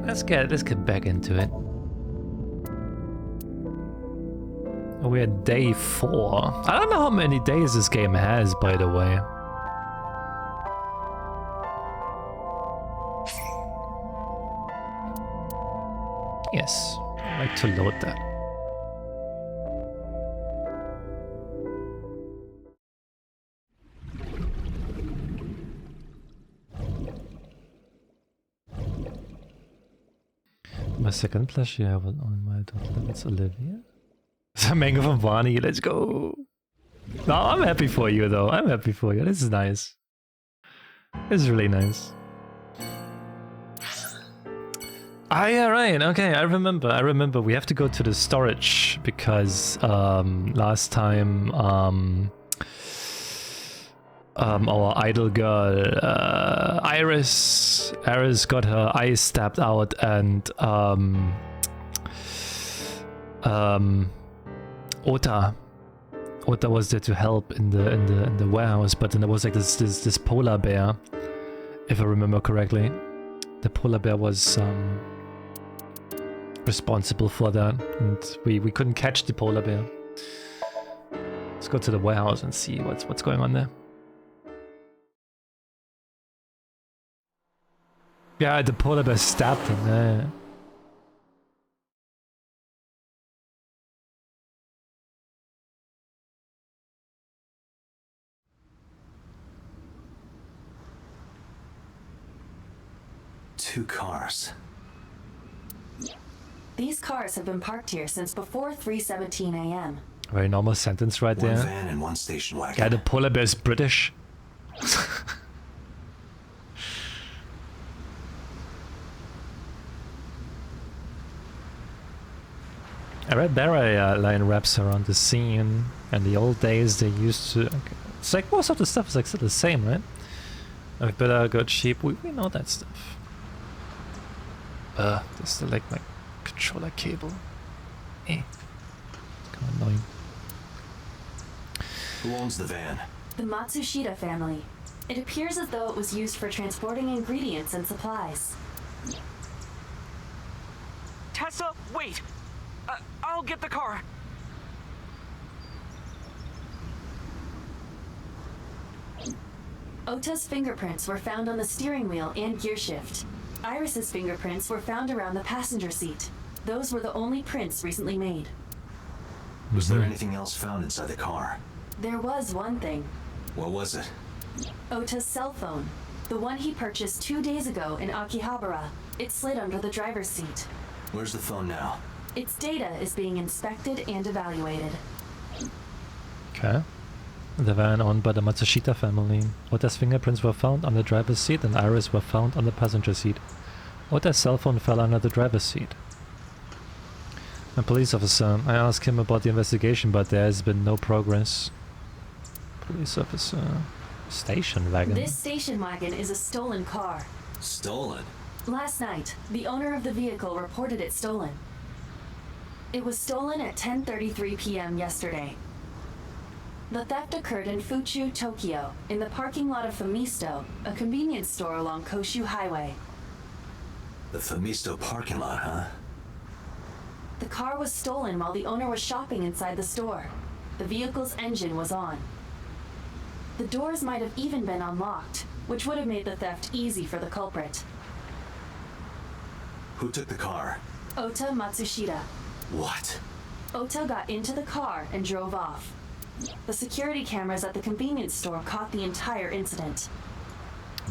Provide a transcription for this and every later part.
let's get back into it. We're at day 4. I don't know how many days this game has, by the way. Yes, I'd like to load that. My second plushie I will on my daughter, it's Olivia. Mango from Barney, let's go. No, I'm happy for you though. I'm happy for you. This is nice. This is really nice. Ah, yeah, right. Okay, I remember. We have to go to the storage because last time our idol girl Iris got her eyes stabbed out, and Ota was there to help in the warehouse, but then there was like this polar bear, if I remember correctly. The polar bear was responsible for that, and we couldn't catch the polar bear. Let's go to the warehouse and see what's going on there. Yeah, the polar bear stabbed him. Yeah. Two cars. These cars have been parked here since before 3:17 a.m. Very normal sentence right there. One van and one station wagon. Yeah, the polar bear is British. I read Barry line wraps around the scene, and the old days they used to. Okay. It's like most of the stuff is like still the same, right? Like better got sheep. We know that stuff. There's still like my controller cable. It's kind of annoying. Who owns the van? The Matsushita family. It appears as though it was used for transporting ingredients and supplies. Tessa, wait! I'll get the car. Ota's fingerprints were found on the steering wheel and gear shift. Iris's fingerprints were found around the passenger seat. Those were the only prints recently made. Was there anything else found inside the car? There was one thing. What was it? Ota's cell phone. The one he purchased 2 days ago in Akihabara. It slid under the driver's seat. Where's the phone now? Its data is being inspected and evaluated. Okay. The van owned by the Matsushita family. Ota's fingerprints were found on the driver's seat and Iris were found on the passenger seat. Ota's cell phone fell under the driver's seat. A police officer. I asked him about the investigation, but there has been no progress. Police officer. Station wagon. This station wagon is a stolen car. Stolen? Last night, the owner of the vehicle reported it stolen. It was stolen at 10:33 p.m. yesterday. The theft occurred in Fuchu, Tokyo, in the parking lot of Famisto, a convenience store along Koshu Highway. The Famisto parking lot, huh? The car was stolen while the owner was shopping inside the store. The vehicle's engine was on. The doors might have even been unlocked, which would have made the theft easy for the culprit. Who took the car? Ota Matsushita. What? Ota got into the car and drove off. The security cameras at the convenience store caught the entire incident.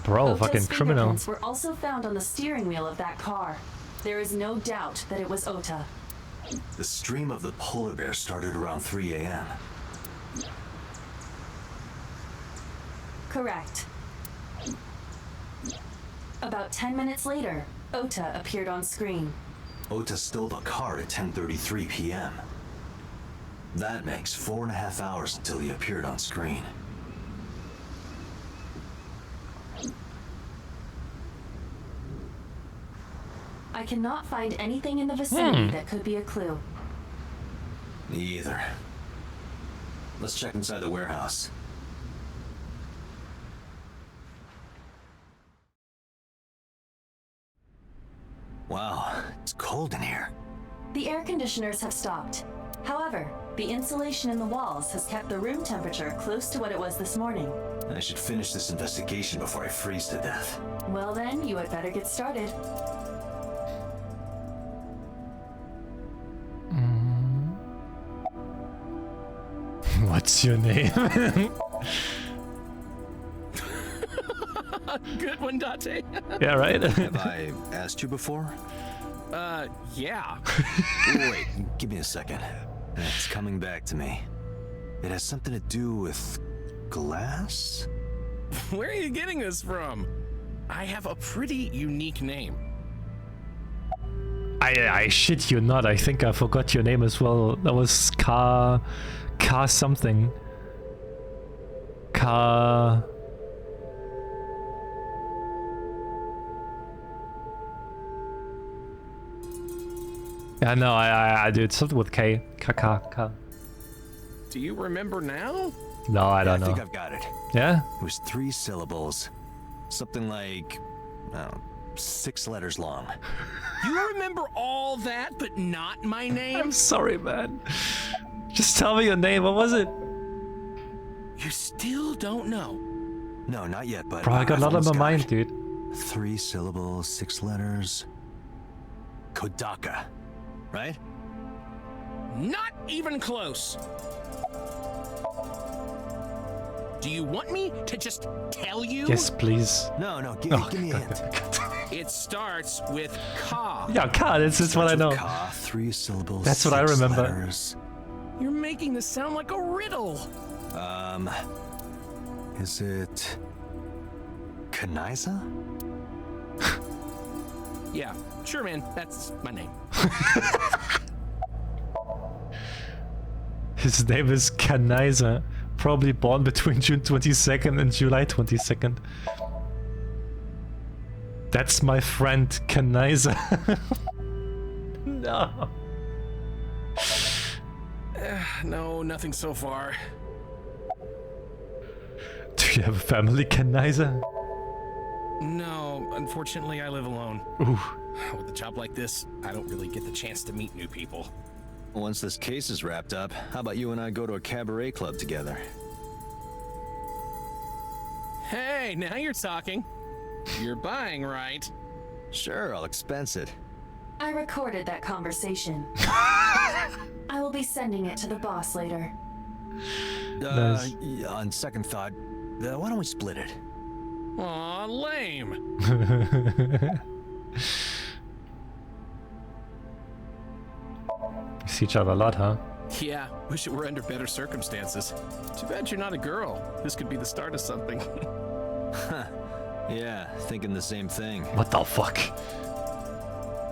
Bro, Ota's fucking criminal. fingerprints were also found on the steering wheel of that car. There is no doubt that it was Ota. The stream of the polar bear started around 3 a.m. Correct. About 10 minutes later, Ota appeared on screen. Ota stole the car at 10:33 p.m. That makes 4.5 hours until he appeared on screen. I cannot find anything in the vicinity that could be a clue. Me either. Let's check inside the warehouse. Wow, it's cold in here. The air conditioners have stopped. However, the insulation in the walls has kept the room temperature close to what it was this morning. I should finish this investigation before I freeze to death. Well then, you had better get started. What's your name? Good one, Date. Yeah, right? Have I asked you before? Yeah. Wait, give me a second. It's coming back to me. It has something to do with glass? Where are you getting this from? I have a pretty unique name. I shit you not. I think I forgot your name as well. That was Car something. Car... Yeah, no, I do. It's something with K. K. Do you remember now? No, I don't I know. think I've got it. Yeah? It was 3 syllables. Something like, 6 letters long. You remember all that, but not my name? I'm sorry, man. Just tell me your name. What was it? You still don't know? No, not yet, but... Bro, I got a lot on almost my got mind, it. dude. 3 syllables, 6 letters. Kodaka, right? Not even close. Do you want me to just tell you? Yes, please. No, give me a hint. It starts with Ka. Yeah, Car, that's what I know. Ka, 3 syllables. That's what I 6 remember. letters. You're making this sound like a riddle. Is it Kanaiza? Yeah, sure, man. That's my name. His name is Kanaiza. Probably born between June 22nd and July 22nd. That's my friend Kanaiza. No. No, nothing so far. Do you have a family, Kanaiza? No, unfortunately, I live alone. Ooh. With a job like this, I don't really get the chance to meet new people. Once this case is wrapped up, how about you and I go to a cabaret club together? Hey, now you're talking. You're buying, right? Sure, I'll expense it. I recorded that conversation. I will be sending it to the boss later. Nice. On second thought, why don't we split it? Aw, lame. See each other a lot, huh? Yeah, wish it were under better circumstances. Too bad you're not a girl. This could be the start of something. Yeah, thinking the same thing. What the fuck?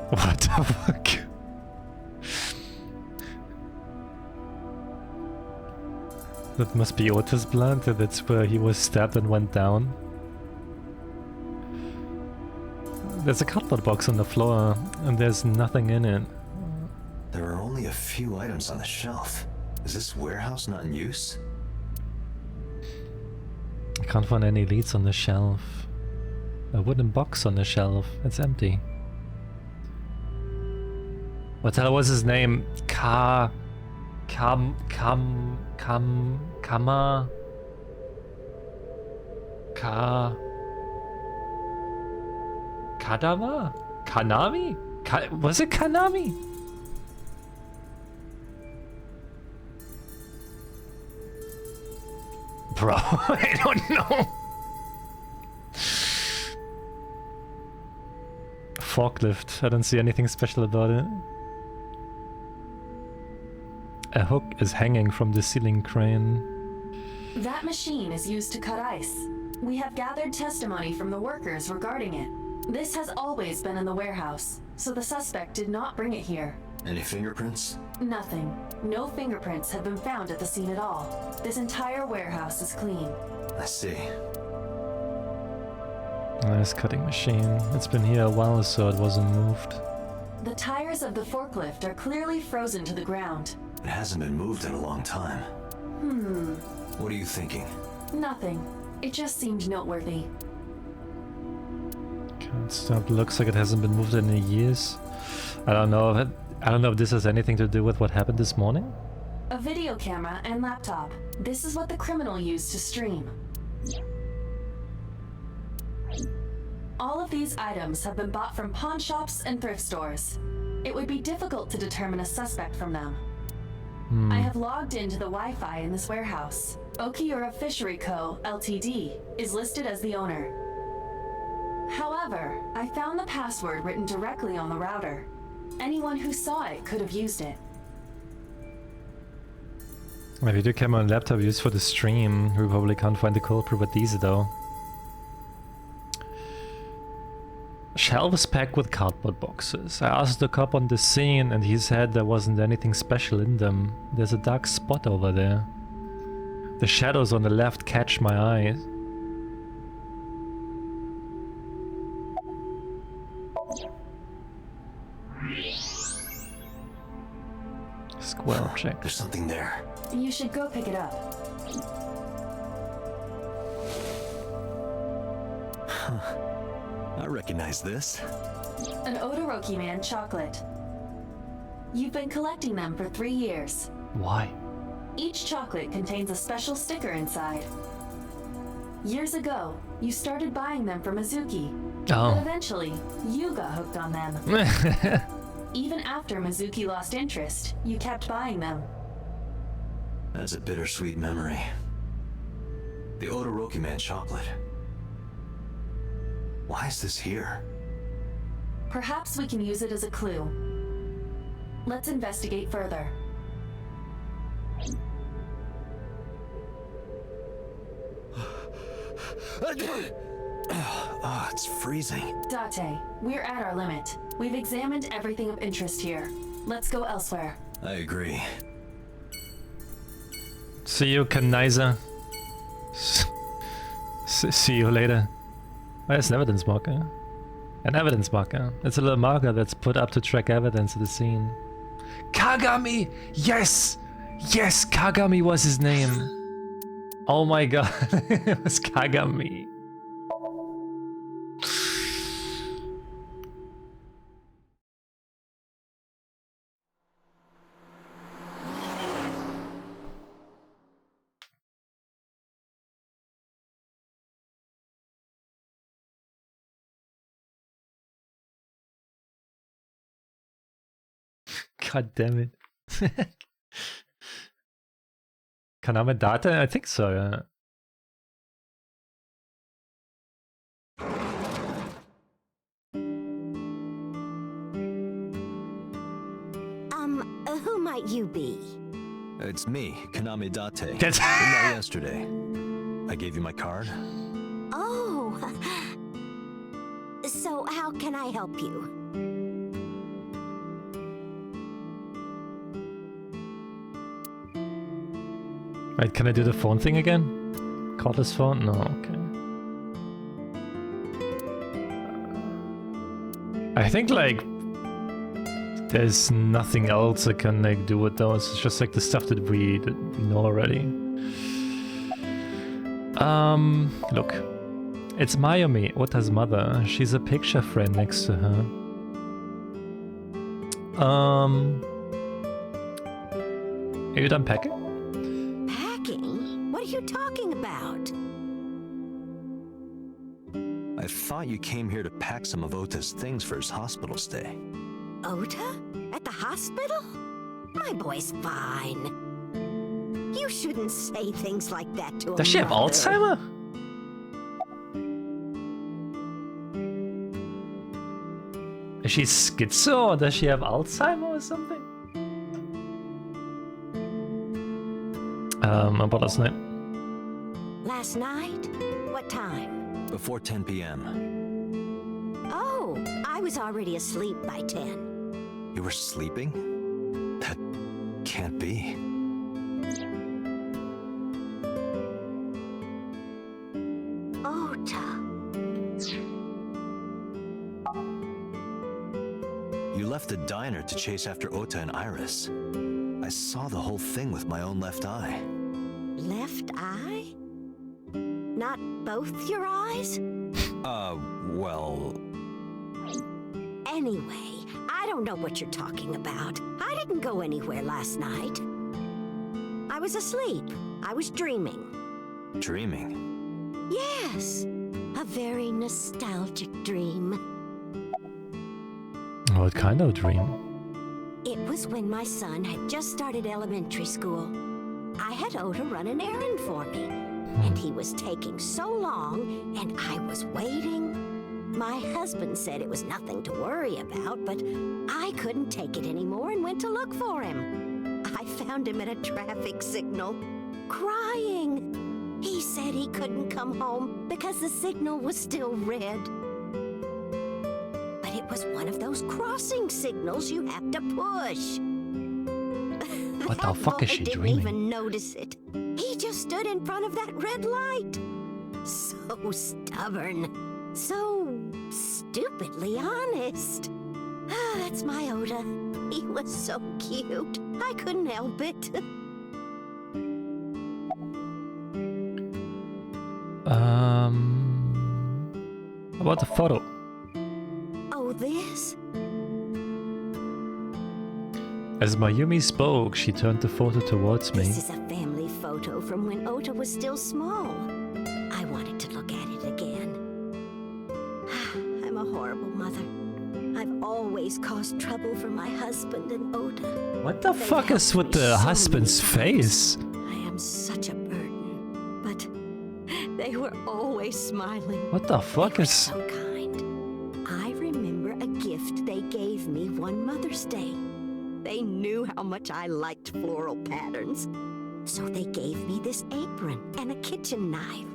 What the fuck? That must be Otis' blood. That's where he was stabbed and went down. There's a cardboard box on the floor, and there's nothing in it. There are only a few items on the shelf. Is this warehouse not in use? I can't find any leads on the shelf. A wooden box on the shelf. It's empty. What the hell was his name? Kama? Kadama? Kanami? Was it Kanami? Bro, I don't know. Forklift. I don't see anything special about it. A hook is hanging from the ceiling crane. That machine is used to cut ice. We have gathered testimony from the workers regarding it. This has always been in the warehouse, so the suspect did not bring it here. Any fingerprints? Nothing. No fingerprints have been found at the scene at all. This entire warehouse is clean. I see. Nice cutting machine. It's been here a while, so it wasn't moved. The tires of the forklift are clearly frozen to the ground. It hasn't been moved in a long time. What are you thinking? Nothing. It just seemed noteworthy. Okay. It looks like it hasn't been moved in years. I don't know. I don't know if this has anything to do with what happened this morning. A video camera and laptop. This is what the criminal used to stream. All of these items have been bought from pawn shops and thrift stores. It would be difficult to determine a suspect from them. I have logged into the Wi-Fi in this warehouse. Okiura Fishery Co., Ltd. is listed as the owner. However, I found the password written directly on the router. Anyone who saw it could have used it. My video camera and laptop used for the stream. We probably can't find the culprit with these though. Shelves packed with cardboard boxes. I asked the cop on the scene and he said there wasn't anything special in them. There's a dark spot over there. The shadows on the left catch my eye. Square object. There's something there. You should go pick it up. I recognize this. An Odoroki Man chocolate. You've been collecting them for 3 years. Why? Each chocolate contains a special sticker inside. Years ago, you started buying them for Mizuki. But eventually, you got hooked on them. Even after Mizuki lost interest, you kept buying them. That's a bittersweet memory. The Odoroki Man chocolate. Why is this here? Perhaps we can use it as a clue. Let's investigate further. Oh, it's freezing. Date, we're at our limit. We've examined everything of interest here. Let's go elsewhere. I agree. See you, Kanaiser. See you later. Oh, it's an evidence marker. An evidence marker. It's a little marker that's put up to track evidence of the scene. Kagami! Yes! Yes, Kagami was his name. Oh my god. It was Kagami. God damn it. Kaname Data? I think so, yeah. Who might you be? It's me, Kaname Date. That's We met yesterday. I gave you my card. Oh. So how can I help you? Wait, can I do the phone thing again? Cordless phone? No, okay. I think, like, there's nothing else I can, like, do with those. It's just, like, the stuff that we know already. Look. It's Mayumi, Ota's mother. She's a picture frame next to her. Are you done packing? What are you talking about? I thought you came here to pack some of Ota's things for his hospital stay. Ota? At the hospital? My boy's fine. You shouldn't say things like that to a Does she have mother. Alzheimer? Is she schizo or does she have Alzheimer or something? About last night. Last night? What time? Before 10 p.m. Oh, I was already asleep by 10. You were sleeping? That can't be. Ota. You left the diner to chase after Ota and Iris. I saw the whole thing with my own left eye. Left eye? Not both your eyes? Well, Anyway, I don't know what you're talking about. I didn't go anywhere last night. I was asleep. I was dreaming. Dreaming? Yes, a very nostalgic dream. What kind of dream? It was when my son had just started elementary school. I had Ota run an errand for me, and he was taking so long, and I was waiting. My husband said it was nothing to worry about, but I couldn't take it anymore and went to look for him. I found him at a traffic signal, crying. He said he couldn't come home because the signal was still red. But it was one of those crossing signals you have to push. What the fuck is she didn't dreaming? even notice it. He just stood in front of that red light. So stubborn. So stupidly honest. Ah, that's my Ota. He was so cute. I couldn't help it. About the photo. Oh, this? As Mayumi spoke, she turned the photo towards me. This is a family photo from when Ota was still small. I wanted to look at it again. I'm a horrible mother. I've always caused trouble for my husband and Ota. What the They fuck is helped with me the so husband's many face? times. I am such a burden, but they were always smiling. What the fuck They were is... so kind. I remember a gift they gave me one Mother's Day. They knew how much I liked floral patterns. So they gave me this apron and a kitchen knife.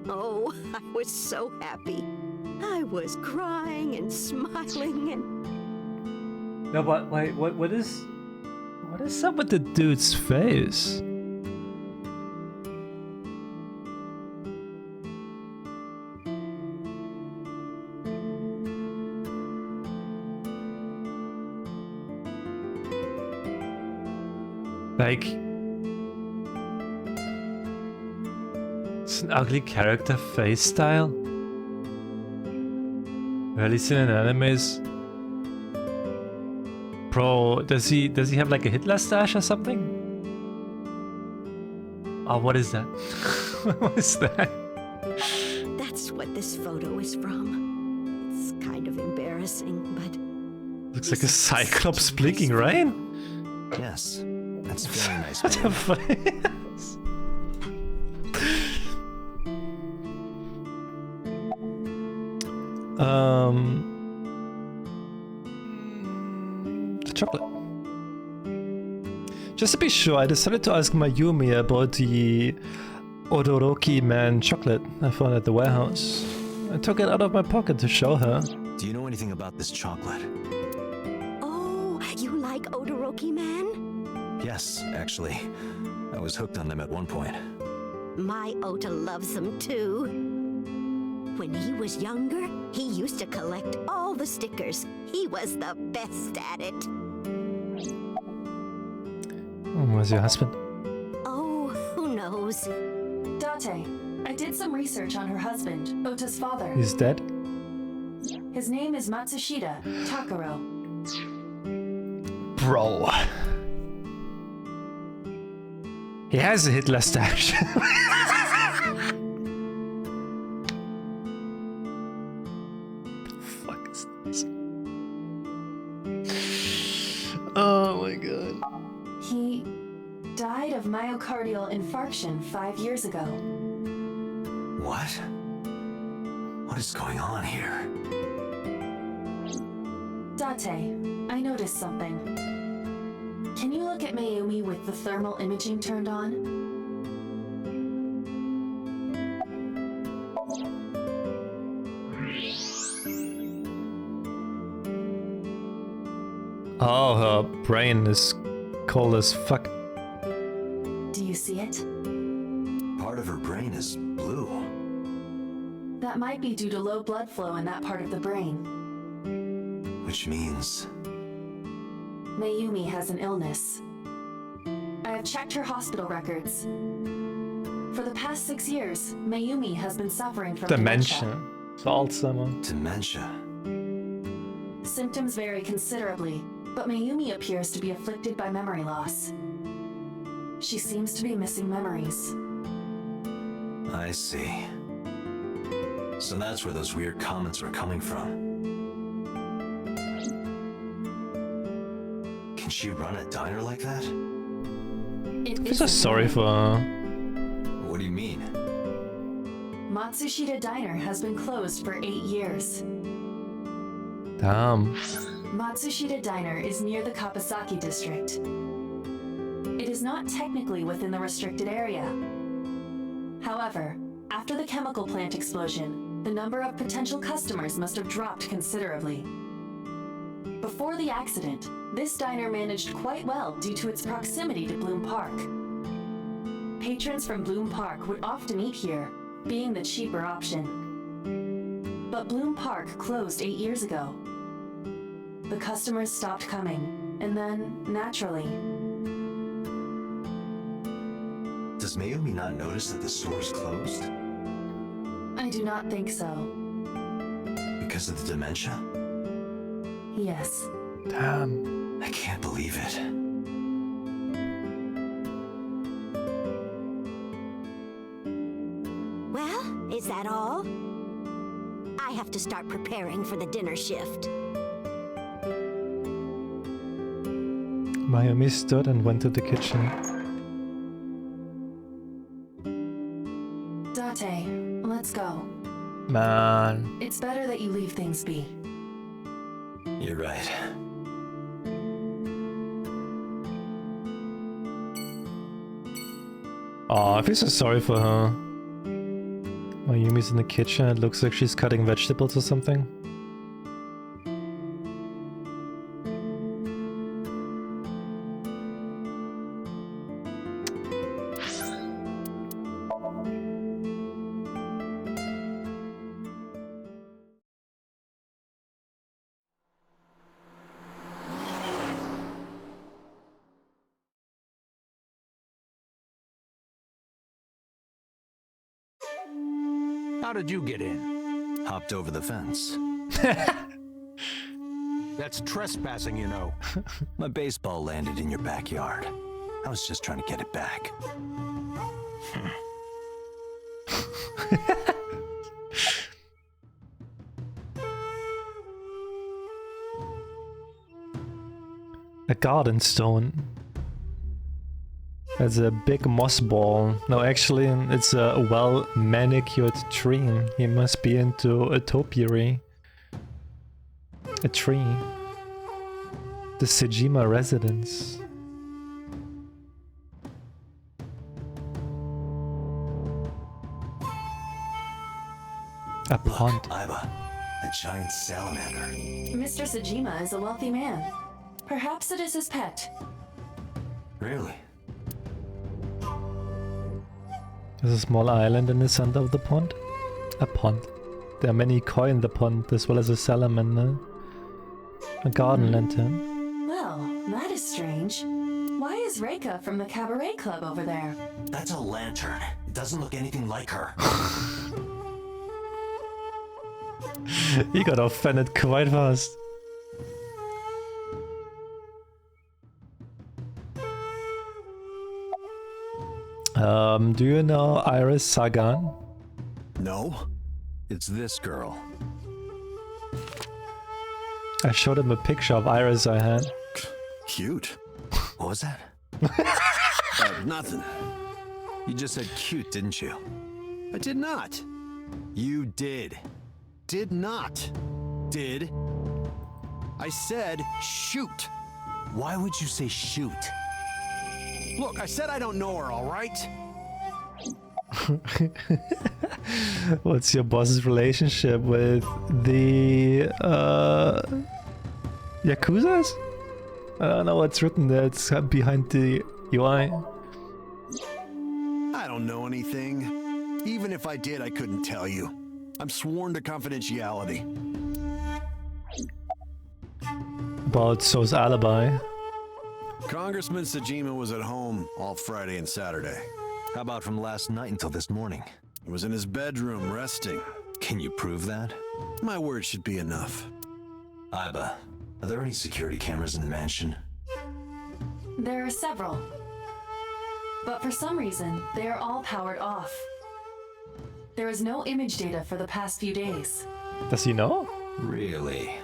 Oh, I was so happy. I was crying and smiling and... No, but wait, what is up with the dude's face? Like, it's an ugly character face style. Rarely seen in animes. Bro, does he have like a Hitler stash or something? Oh, what is that? What is that? That's what this photo is from. It's kind of embarrassing, but... Looks like a cyclops blinking, right? Yes. That's very nice. What the Mayumi. fuck? The chocolate. Just to be sure, I decided to ask Mayumi about the Odoroki Man chocolate I found at the warehouse. I took it out of my pocket to show her. Do you know anything about this chocolate? Oh, you like Odoroki Man? Yes, actually. I was hooked on them at one point. My Ota loves them too. When he was younger, he used to collect all the stickers. He was the best at it. Where's your husband? Oh, who knows? Date, I did some research on her husband, Ota's father. He's dead? His name is Matsushita Takaro. Bro. He has a Hitler stash. Fuck is this? Oh my god. He died of myocardial infarction 5 years ago. What? What is going on here? Date, I noticed something. Can you look at Mayumi with the thermal imaging turned on? Oh, her brain is cold as fuck. Do you see it? Part of her brain is blue. That might be due to low blood flow in that part of the brain. Which means... Mayumi has an illness. I have checked her hospital records. For the past 6 years, Mayumi has been suffering from Dementia. It's Alzheimer. dementia. symptoms vary considerably, but Mayumi appears to be afflicted by memory loss. She seems to be missing memories. I see. So that's where those weird comments were coming from. Can she run a diner like that? I'm so sorry for her. What do you mean? Matsushita Diner has been closed for 8 years. Damn. Matsushita Diner is near the Kapasaki district. It is not technically within the restricted area. However, after the chemical plant explosion, the number of potential customers must have dropped considerably. Before the accident, this diner managed quite well due to its proximity to Bloom Park. Patrons from Bloom Park would often eat here, being the cheaper option. But Bloom Park closed 8 years ago. The customers stopped coming, and then, naturally... Does Mayumi not notice that the store's closed? I do not think so. Because of the dementia? Yes. Damn. I can't believe it. Well, is that all? I have to start preparing for the dinner shift. Mayumi stood and went to the kitchen. Date, let's go. Man. It's better that you leave things be. You're right. Oh, I feel so sorry for her. Mayumi's in the kitchen. It looks like she's cutting vegetables or something. How did you get in? Hopped over the fence. That's trespassing, you know. My baseball landed in your backyard. I was just trying to get it back. A garden stone. That's a big moss ball. No, actually, it's a well-manicured tree. He must be into a topiary. A tree. The Sejima residence. A pond. Look, Iba, a giant salamander. Mr. Sejima is a wealthy man. Perhaps it is his pet. Really? There's a small island in the center of the pond. A pond. There are many koi in the pond, as well as a salamander. A garden lantern. Well, that is strange. Why is Reika from the cabaret club over there? That's a lantern. It doesn't look anything like her. He got offended quite fast. Do you know Iris Sagan? No, it's this girl. I showed him a picture of Iris I had. Cute. What was that? Nothing. You just said cute, didn't you? I did not. You did. Did not. Did? I said shoot. Why would you say shoot? Look, I said I don't know her, all right? What's your boss's relationship with the Yakuzas? I don't know what's written there. It's behind the UI. I don't know anything. Even if I did, I couldn't tell you. I'm sworn to confidentiality. About So's alibi. Congressman Sejima was at home all Friday and Saturday. How about from last night until this morning? He was in his bedroom resting. Can you prove that? My word should be enough. Iba, are there any security cameras in the mansion? There are several. But for some reason, they are all powered off. There is no image data for the past few days. Does he know? Really?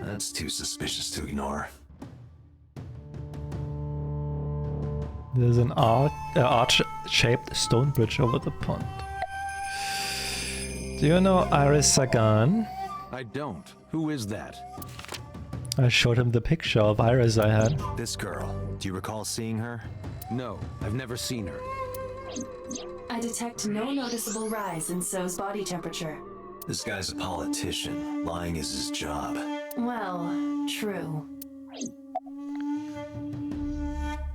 That's too suspicious to ignore. There's an arch-shaped stone bridge over the pond. Do you know Iris Sagan? I don't. Who is that? I showed him the picture of Iris I had. This girl, do you recall seeing her? No, I've never seen her. I detect no noticeable rise in So's body temperature. This guy's a politician. Lying is his job. Well, true.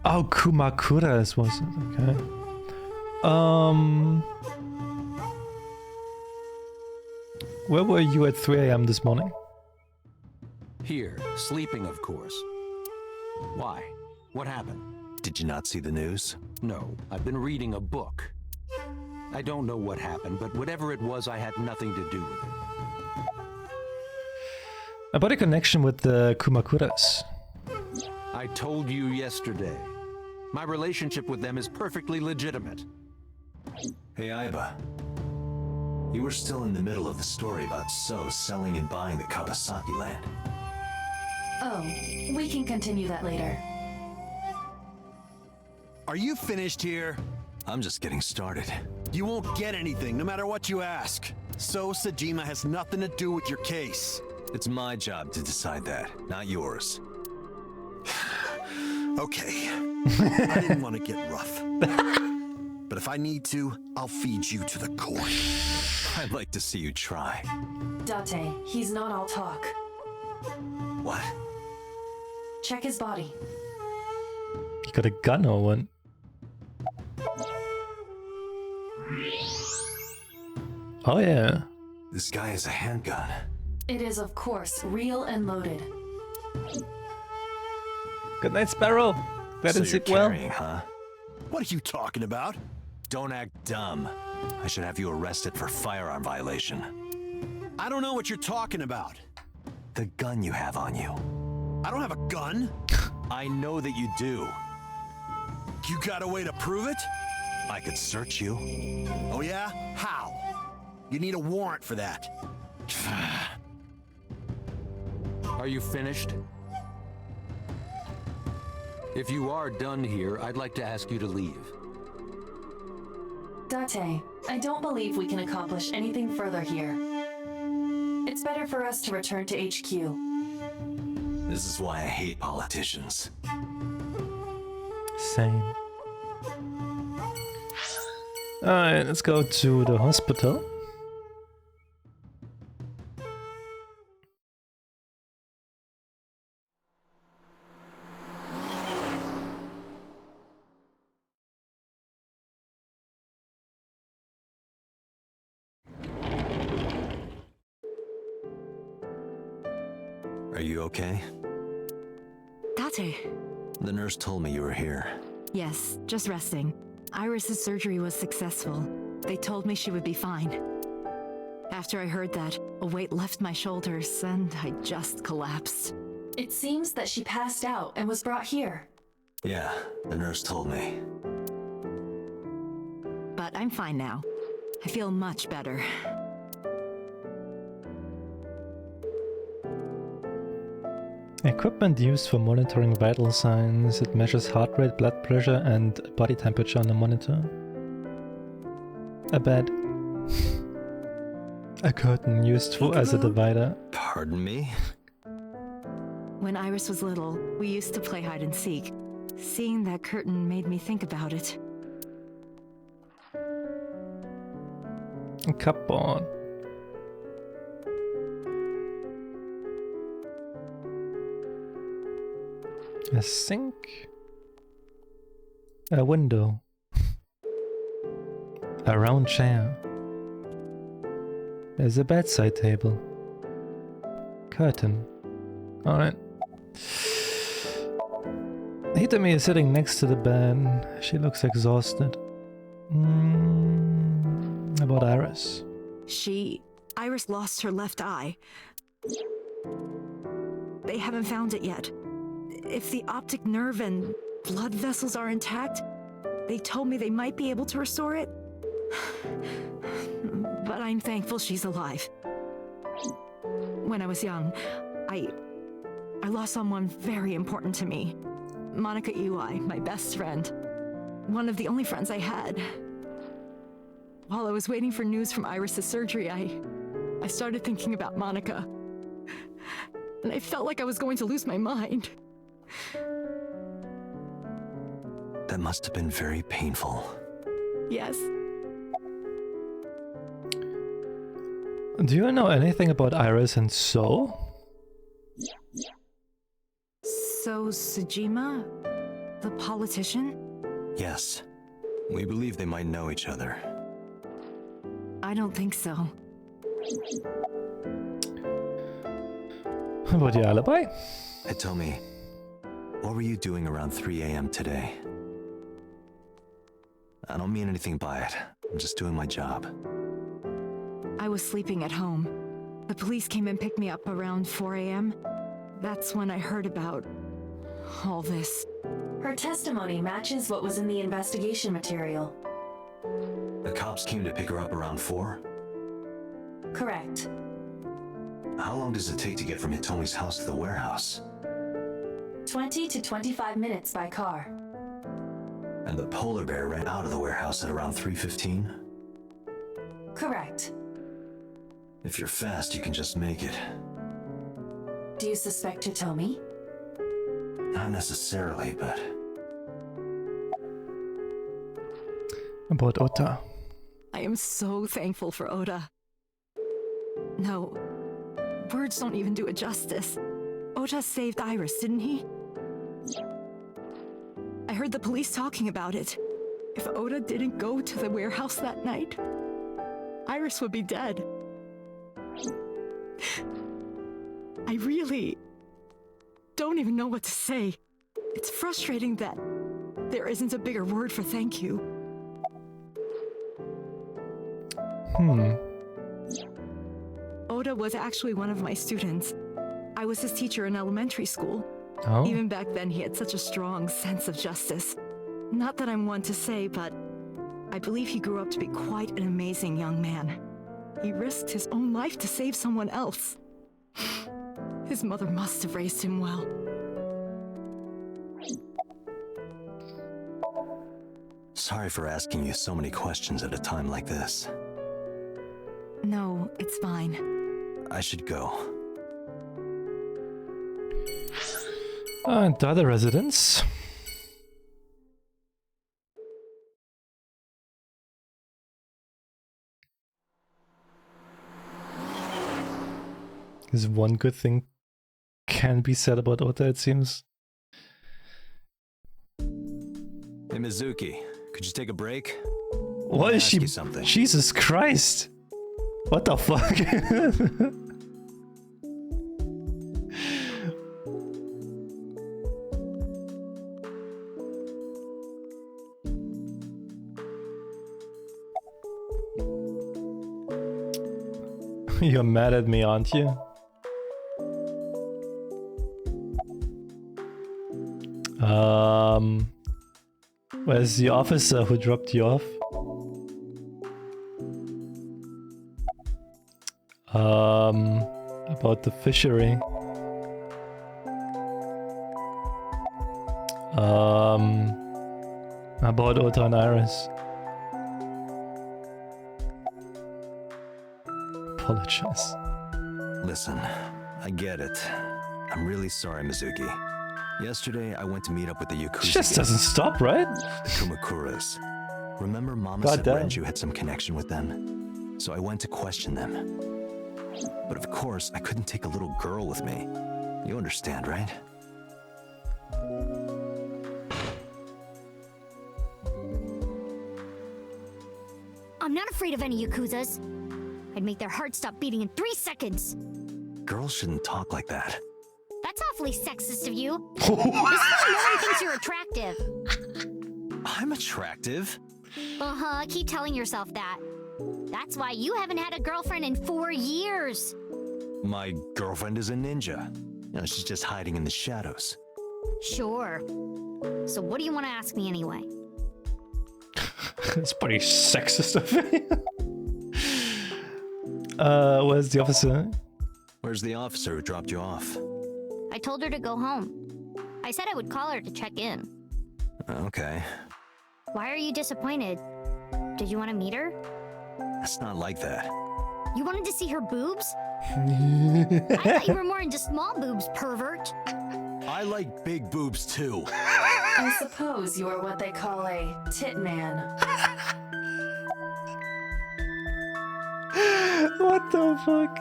Oh, Kumakura was it? Okay. Where were you at 3 AM this morning? Here, sleeping, of course. Why? What happened? Did you not see the news? No, I've been reading a book. I don't know what happened, but whatever it was, I had nothing to do with it. About a connection with the Kumakuras. I told you yesterday. My relationship with them is perfectly legitimate. Hey, Iba. You were still in the middle of the story about So selling and buying the Kawasaki land. Oh, we can continue that later. Are you finished here? I'm just getting started. You won't get anything, no matter what you ask. So Sajima has nothing to do with your case. It's my job to decide that, not yours. Okay. I didn't want to get rough. But if I need to, I'll feed you to the court. I'd like to see you try. Date, he's not all talk. What? Check his body. You got a gun or what? Oh yeah. This guy has a handgun. It is, of course, real and loaded. Good night, Sparrow. That So is you're it well. carrying, huh? What are you talking about? Don't act dumb. I should have you arrested for firearm violation. I don't know what you're talking about. The gun you have on you. I don't have a gun. I know that you do. You got a way to prove it? I could search you. Oh yeah? How? You need a warrant for that. Are you finished? If you are done here, I'd like to ask you to leave. Date, I don't believe we can accomplish anything further here. It's better for us to return to HQ. This is why I hate politicians. Same. Alright, let's go to the hospital. Are you okay? Date. The nurse told me you were here. Yes, just resting. Iris's surgery was successful. They told me she would be fine. After I heard that, a weight left my shoulders and I just collapsed. It seems that she passed out and was brought here. Yeah, the nurse told me. But I'm fine now. I feel much better. Equipment used for monitoring vital signs. It measures heart rate, blood pressure, and body temperature on the monitor. A bed. A curtain used as a divider. Pardon me? When Iris was little, we used to play hide and seek. Seeing that curtain made me think about it. A cupboard. A sink. A window. A round chair. There's a bedside table. Curtain. Alright. Hitomi is sitting next to the bed. She looks exhausted. About Iris. Iris lost her left eye. They haven't found it yet. If the optic nerve and blood vessels are intact, they told me they might be able to restore it. But I'm thankful she's alive. When I was young, I lost someone very important to me. Monica Eli, my best friend. One of the only friends I had. While I was waiting for news from Iris's surgery, I started thinking about Monica. And I felt like I was going to lose my mind. That must have been very painful. Yes. Do you know anything about Iris and So? So Sejima? The politician? Yes. We believe they might know each other. I don't think so. How about your alibi? Hey, tell me, what were you doing around 3 a.m. today? I don't mean anything by it. I'm just doing my job. I was sleeping at home. The police came and picked me up around 4 a.m. That's when I heard about all this. Her testimony matches what was in the investigation material. The cops came to pick her up around 4? Correct. How long does it take to get from Hitomi's house to the warehouse? 20 to 25 minutes by car. And the polar bear ran out of the warehouse at around 3:15? Correct. If you're fast, you can just make it. Do you suspect Hitomi? Not necessarily, but... About Ota. I am so thankful for Oda. No, words don't even do it justice. Oda saved Iris, didn't he? I heard the police talking about it. If Oda didn't go to the warehouse that night, Iris would be dead. I really don't even know what to say. It's frustrating that there isn't a bigger word for thank you. Oda was actually one of my students. I was his teacher in elementary school. Oh. Even back then, he had such a strong sense of justice. Not that I'm one to say, but I believe he grew up to be quite an amazing young man. He risked his own life to save someone else. His mother must have raised him well. Sorry for asking you so many questions at a time like this. No, it's fine. I should go. And the other residents. There's one good thing can be said about Ota, it seems. Hey, Mizuki, could you take a break? What is she? Something. Jesus Christ! What the fuck? You're mad at me, aren't you? Where's the officer who dropped you off? About the fishery. About Ota and Iris. Apologize. Listen, I get it. I'm really sorry, Mizuki. Yesterday, I went to meet up with the Yakuza. It just doesn't stop, right? The Kumakuras. Remember Mama God said damn. Renju had some connection with them? So I went to question them. But of course, I couldn't take a little girl with me. You understand, right? I'm not afraid of any Yakuzas. I'd make their hearts stop beating in 3 seconds. Girls shouldn't talk like that. That's awfully sexist of you. This is why no one thinks you're attractive. I'm attractive. Keep telling yourself that. That's why you haven't had a girlfriend in 4 years. My girlfriend is a ninja. You know, she's just hiding in the shadows. Sure. So what do you want to ask me anyway? It's pretty sexist of me. Where's the officer? Where's the officer who dropped you off? I told her to go home. I said I would call her to check in. Okay. Why are you disappointed? Did you want to meet her? It's not like that. You wanted to see her boobs? I thought you were more into small boobs, pervert. I like big boobs too. I suppose you are what they call a tit man. What the fuck?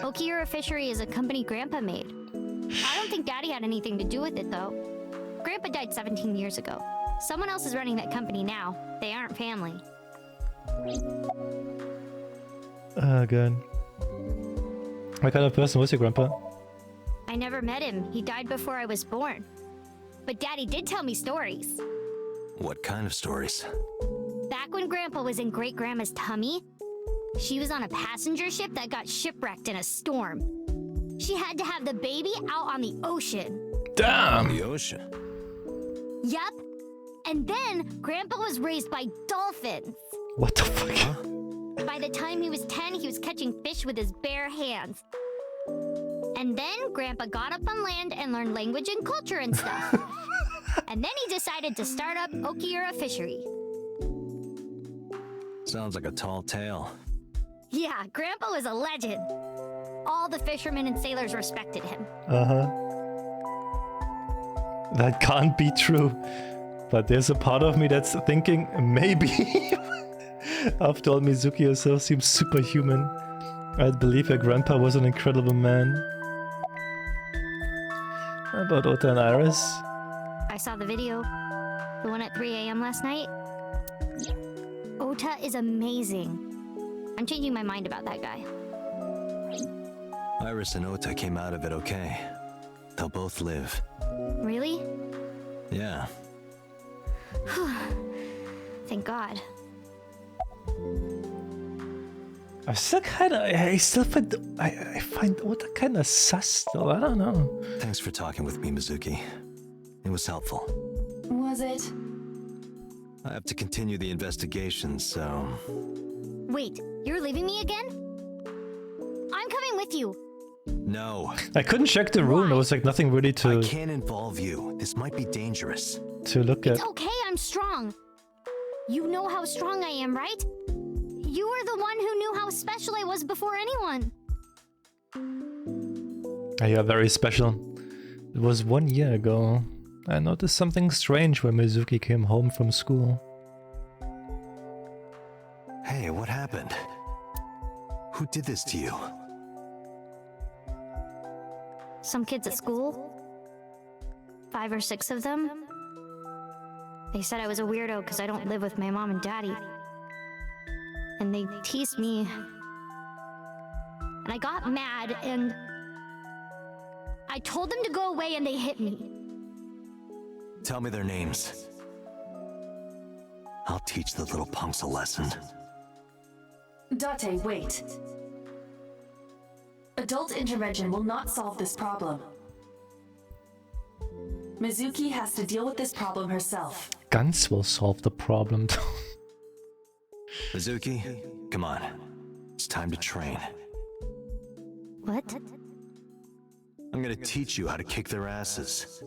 Okiura Fishery is a company Grandpa made. I don't think Daddy had anything to do with it, though. Grandpa died 17 years ago. Someone else is running that company now. They aren't family. Oh, God. What kind of person was your grandpa? I never met him. He died before I was born. But Daddy did tell me stories. What kind of stories? Back when Grandpa was in Great-Grandma's tummy, she was on a passenger ship that got shipwrecked in a storm. She had to have the baby out on the ocean. Damn! The ocean? Yup. And then Grandpa was raised by dolphins. What the fuck? Huh? By the time he was 10, he was catching fish with his bare hands. And then Grandpa got up on land and learned language and culture and stuff. And then he decided to start up Okiura Fishery. Sounds like a tall tale. Yeah, Grandpa was a legend. All the fishermen and sailors respected him. Uh-huh. That can't be true. But there's a part of me that's thinking, maybe. After all, Mizuki herself seems superhuman. I'd believe her grandpa was an incredible man. How about Ota and Iris? I saw the video. The one at 3 a.m. last night. Ota is amazing. I'm changing my mind about that guy. Iris and Ota came out of it okay. They'll both live. Really? Yeah. Thank God. I find Ota kind of sus though, I don't know. Thanks for talking with me, Mizuki. It was helpful. Was it? I have to continue the investigation, so... Wait, you're leaving me again? I'm coming with you. No. I couldn't check the room, there was like nothing really I can't involve you. This might be dangerous. to look at. It's okay, I'm strong. You know how strong I am, right? You were the one who knew how special I was before anyone. You are very special. It was 1 year ago. I noticed something strange when Mizuki came home from school. Hey, what happened? Who did this to you? Some kids at school. 5 or 6 of them. They said I was a weirdo because I don't live with my mom and daddy. And they teased me. And I got mad and... I told them to go away and they hit me. Tell me their names. I'll teach the little punks a lesson. Date, wait. Adult intervention will not solve this problem. Mizuki has to deal with this problem herself. Guns will solve the problem. Mizuki, come on. It's time to train. What? I'm gonna teach you how to kick their asses.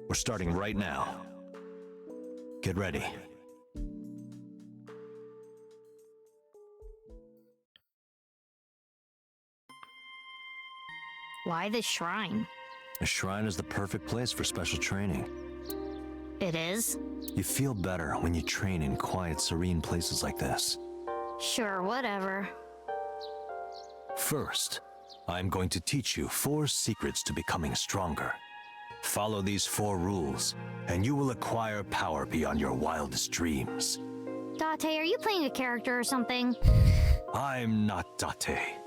We're starting right now. Get ready. Why the shrine? A shrine is the perfect place for special training. It is? You feel better when you train in quiet, serene places like this. Sure, whatever. First, I'm going to teach you 4 secrets to becoming stronger. Follow these 4 rules, and you will acquire power beyond your wildest dreams. Date, are you playing a character or something? I'm not Date.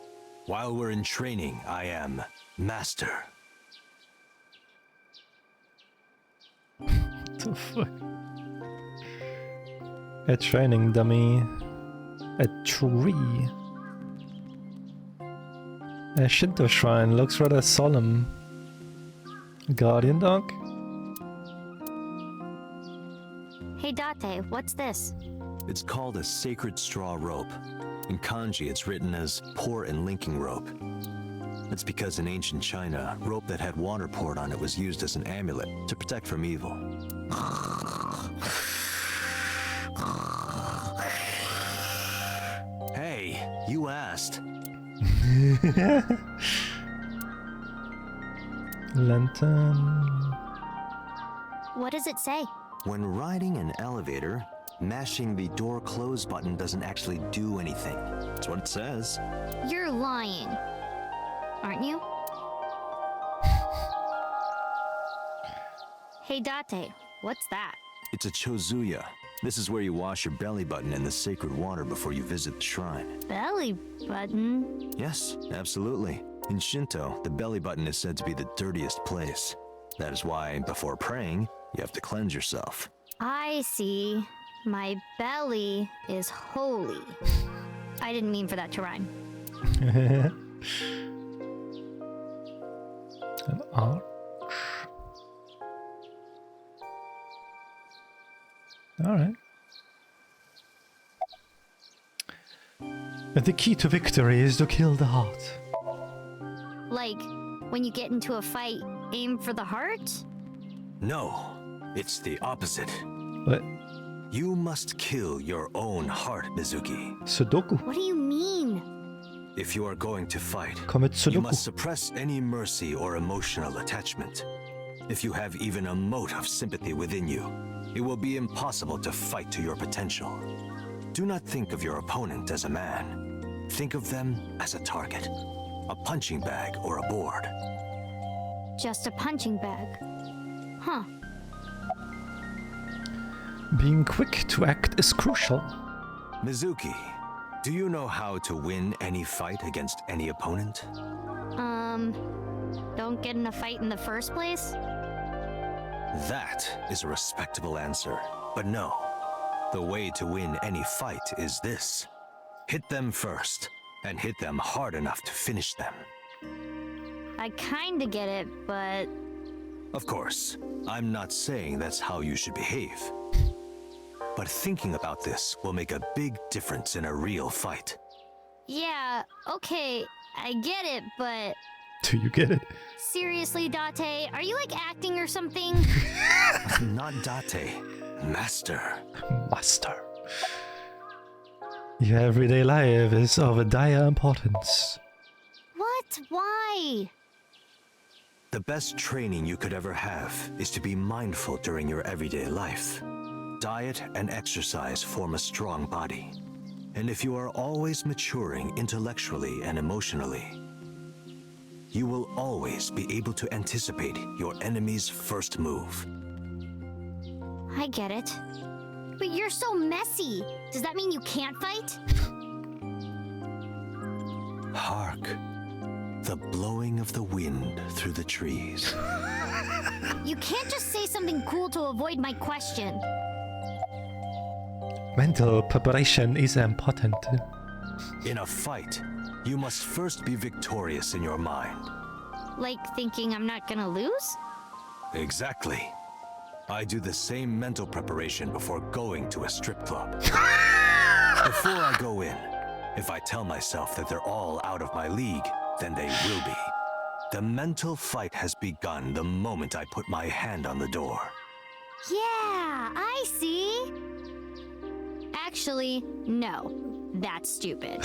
While we're in training, I am Master. What the fuck? A training dummy. A tree. A Shinto shrine looks rather solemn. Guardian dog? Hey Date, what's this? It's called a sacred straw rope. In kanji, it's written as pour and linking rope. That's because in ancient China, rope that had water poured on it was used as an amulet to protect from evil. Hey, you asked. Lantern. What does it say? When riding an elevator, mashing the door close button doesn't actually do anything. That's what it says. You're lying. Aren't you? Hey Date, what's that? It's a chozuya. This is where you wash your belly button in the sacred water before you visit the shrine. Belly button? Yes, absolutely. In Shinto, the belly button is said to be the dirtiest place. That is why, before praying, you have to cleanse yourself. I see. My belly is holy. I didn't mean for that to rhyme. An arch. Alright. The key to victory is to kill the heart. Like, when you get into a fight, aim for the heart? No, it's the opposite. What? You must kill your own heart, Mizuki. Sudoku. What do you mean? If you are going to fight, Commit you Sudoku. must suppress any mercy or emotional attachment. If you have even a mote of sympathy within you, it will be impossible to fight to your potential. Do not think of your opponent as a man. Think of them as a target, a punching bag or a board. Just a punching bag. Huh. Being quick to act is crucial. Mizuki, do you know how to win any fight against any opponent? Don't get in a fight in the first place? That is a respectable answer. But no, the way to win any fight is this. Hit them first, and hit them hard enough to finish them. I kinda get it, but... Of course, I'm not saying that's how you should behave. But thinking about this will make a big difference in a real fight. Yeah, okay, I get it, but... Do you get it? Seriously, Date, are you like acting or something? Not Date, Master. Master. Your everyday life is of dire importance. What? Why? The best training you could ever have is to be mindful during your everyday life. Diet and exercise form a strong body. And if you are always maturing intellectually and emotionally, you will always be able to anticipate your enemy's first move. I get it. But you're so messy. Does that mean you can't fight? Hark, the blowing of the wind through the trees. You can't just say something cool to avoid my question. Mental preparation is important. In a fight, you must first be victorious in your mind. Like thinking I'm not gonna lose? Exactly. I do the same mental preparation before going to a strip club. Before I go in, if I tell myself that they're all out of my league, then they will be. The mental fight has begun the moment I put my hand on the door. Yeah, I see. Actually, no. That's stupid.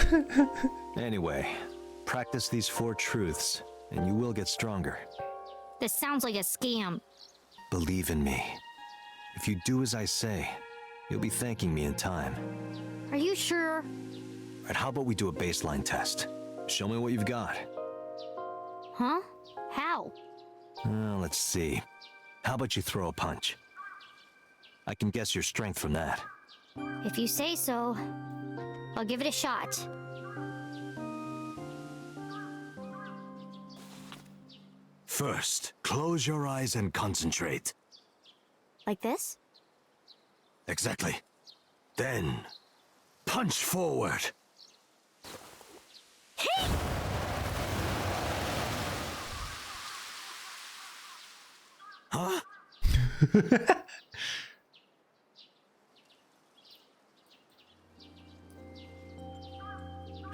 Anyway, practice these 4 truths, and you will get stronger. This sounds like a scam. Believe in me. If you do as I say, you'll be thanking me in time. Are you sure? Right, how about we do a baseline test? Show me what you've got. Huh? How? Let's see. How about you throw a punch? I can guess your strength from that. If you say so, I'll give it a shot. First, close your eyes and concentrate. Like this? Exactly. Then, Punch forward. Huh?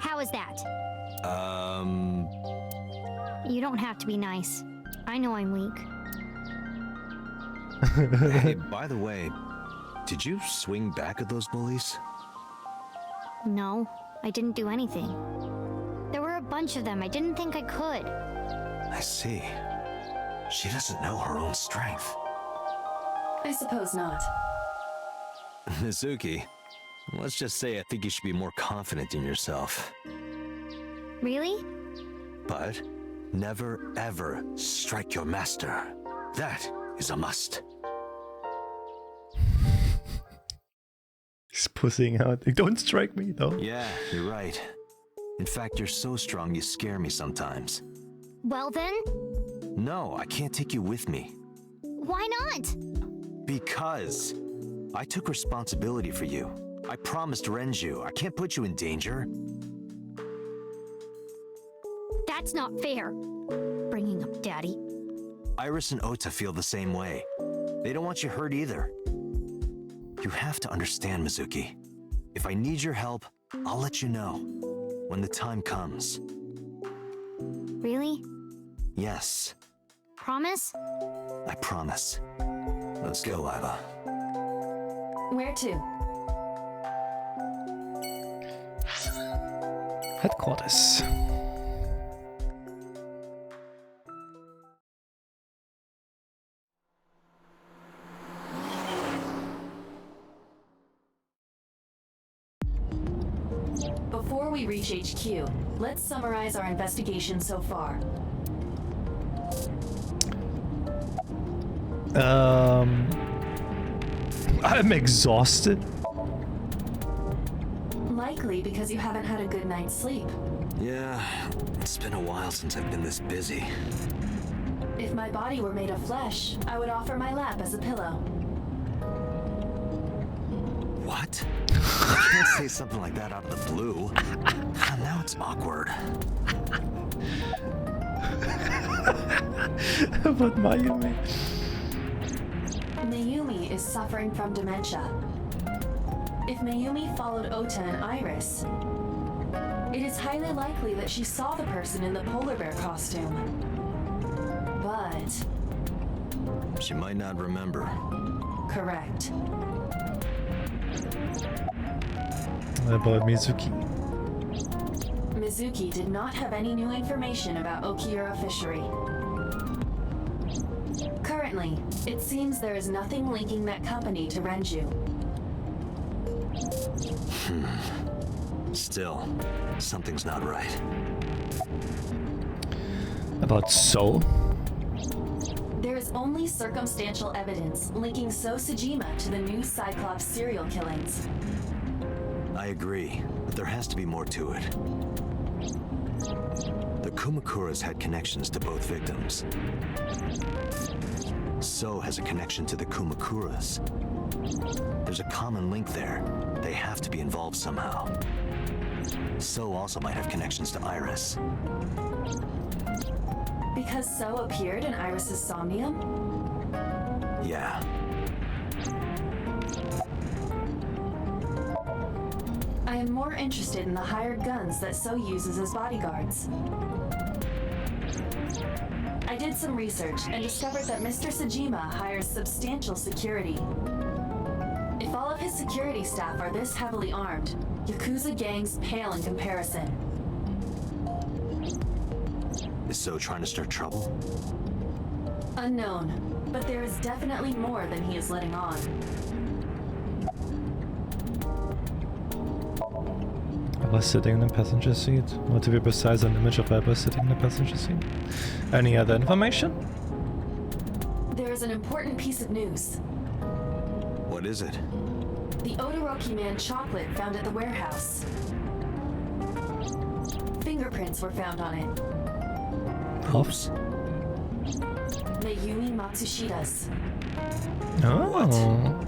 How was that? You don't have to be nice. I know I'm weak. Hey, by the way, did you swing back at those bullies? No, I didn't do anything. There were a bunch of them. I didn't think I could. I see. She doesn't know her own strength. I suppose not. Mizuki, let's just say I think you should be more confident in yourself. Really? But never ever strike your master. That is a must. He's pussing out. Don't strike me, though. Yeah, you're right. In fact, you're so strong you scare me sometimes. Well then? No, I can't take you with me. Why not? Because I took responsibility for you. I promised Renju. I can't put you in danger. That's not fair. Bringing up Daddy. Iris and Ota feel the same way. They don't want you hurt either. You have to understand, Mizuki. If I need your help, I'll let you know when the time comes. Really? Yes, Promise? I promise. Let's go, Lila. Where to? Headquarters. Before we reach HQ, let's summarize our investigation so far. I'm exhausted. Likely because you haven't had a good night's sleep. Yeah, it's been a while since I've been this busy. If my body were made of flesh, I would offer my lap as a pillow. What? You can't say something like that out of the blue. Now it's awkward. But Mayumi. Mayumi is suffering from dementia. If Mayumi followed Ota and Iris, it is highly likely that she saw the person in the polar bear costume. But... she might not remember. correct. What about Mizuki? Mizuki did not have any new information about Okiura Fishery. Currently, it seems there is nothing linking that company to Renju. Still, something's not right. About So? There is only circumstantial evidence linking So Sejima to the new Cyclops serial killings. I agree, but there has to be more to it. The Kumakuras had connections to both victims. So has a connection to the Kumakuras. There's a common link there. They have to be involved somehow. So also might have connections to Iris. Because So appeared in Iris's Somnium? Yeah. I am more interested in the hired guns that So uses as bodyguards. I did some research and discovered that Mr. Sejima hires substantial security. If all of his security staff are this heavily armed, Yakuza gangs pale in comparison. Is So trying to start trouble? Unknown, but there is definitely more than he is letting on. I was sitting in the passenger seat. Or to be precise, an image of I was sitting in the passenger seat. Any other information? There is an important piece of news. What is it? The Odoroki Man chocolate found at the warehouse. Fingerprints were found on it. Oops. Mayumi Matsushida's. Oh.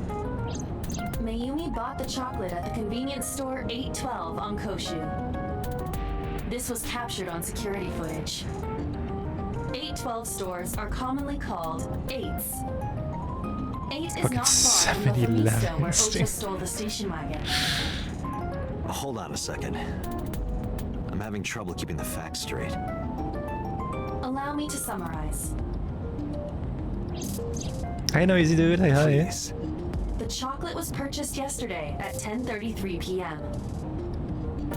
Mayumi bought the chocolate at the convenience store 812 on Koshu. This was captured on security footage. 812 stores are commonly called 8s. 8 is Fucking not far from the 7-Eleven Famisto where sting. Ota stole the station wagon. Hold on a second. I'm having trouble keeping the facts straight. Allow me to summarize. Hey, Noisy Dude. Hey, hi. Please. The chocolate was purchased yesterday at 10:33 p.m.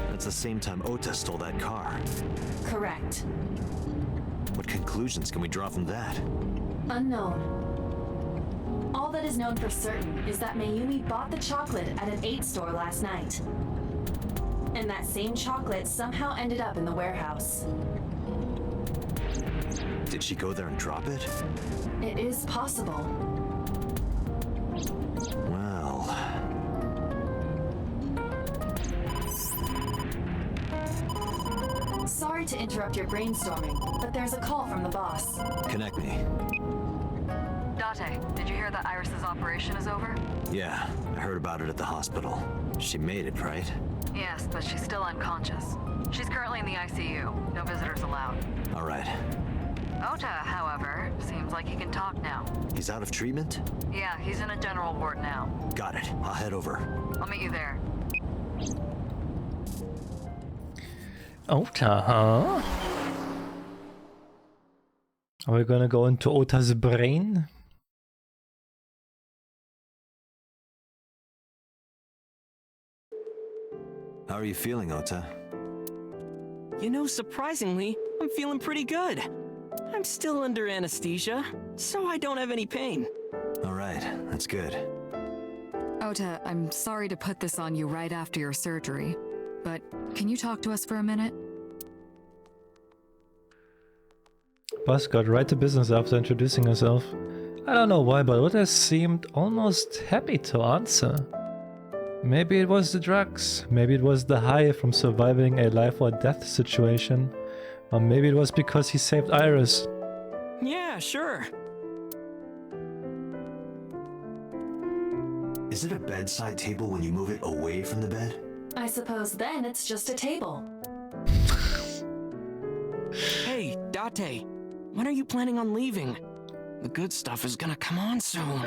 That's the same time Ota stole that car. Correct. What conclusions can we draw from that? Unknown. All that is known for certain is that Mayumi bought the chocolate at an 8 store last night. And that same chocolate somehow ended up in the warehouse. Did she go there and drop it? It is possible. Well... Sorry to interrupt your brainstorming, but there's a call from the boss. Connect me. Date, did you hear that Iris's operation is over? Yeah, I heard about it at the hospital. She made it, right? Yes, but she's still unconscious. She's currently in the ICU. No visitors allowed. All right. Ota, however, seems like he can talk now. He's out of treatment? Yeah, he's in a general ward now. Got it. I'll head over. I'll meet you there. Ota, huh? Are we gonna go into Ota's brain? How are you feeling, Ota? You know, surprisingly, I'm feeling pretty good. I'm still under anesthesia, so I don't have any pain. All right, that's good. Ota, I'm sorry to put this on you right after your surgery, but can you talk to us for a minute? Boss got right to business after introducing herself. I don't know why, but Ota seemed almost happy to answer. Maybe it was the drugs, maybe it was the high from surviving a life or death situation, or maybe it was because he saved Iris. Yeah, sure. Is it a bedside table when you move it away from the bed? I suppose then it's just a table. Hey, Date, when are you planning on leaving? The good stuff is gonna come on soon.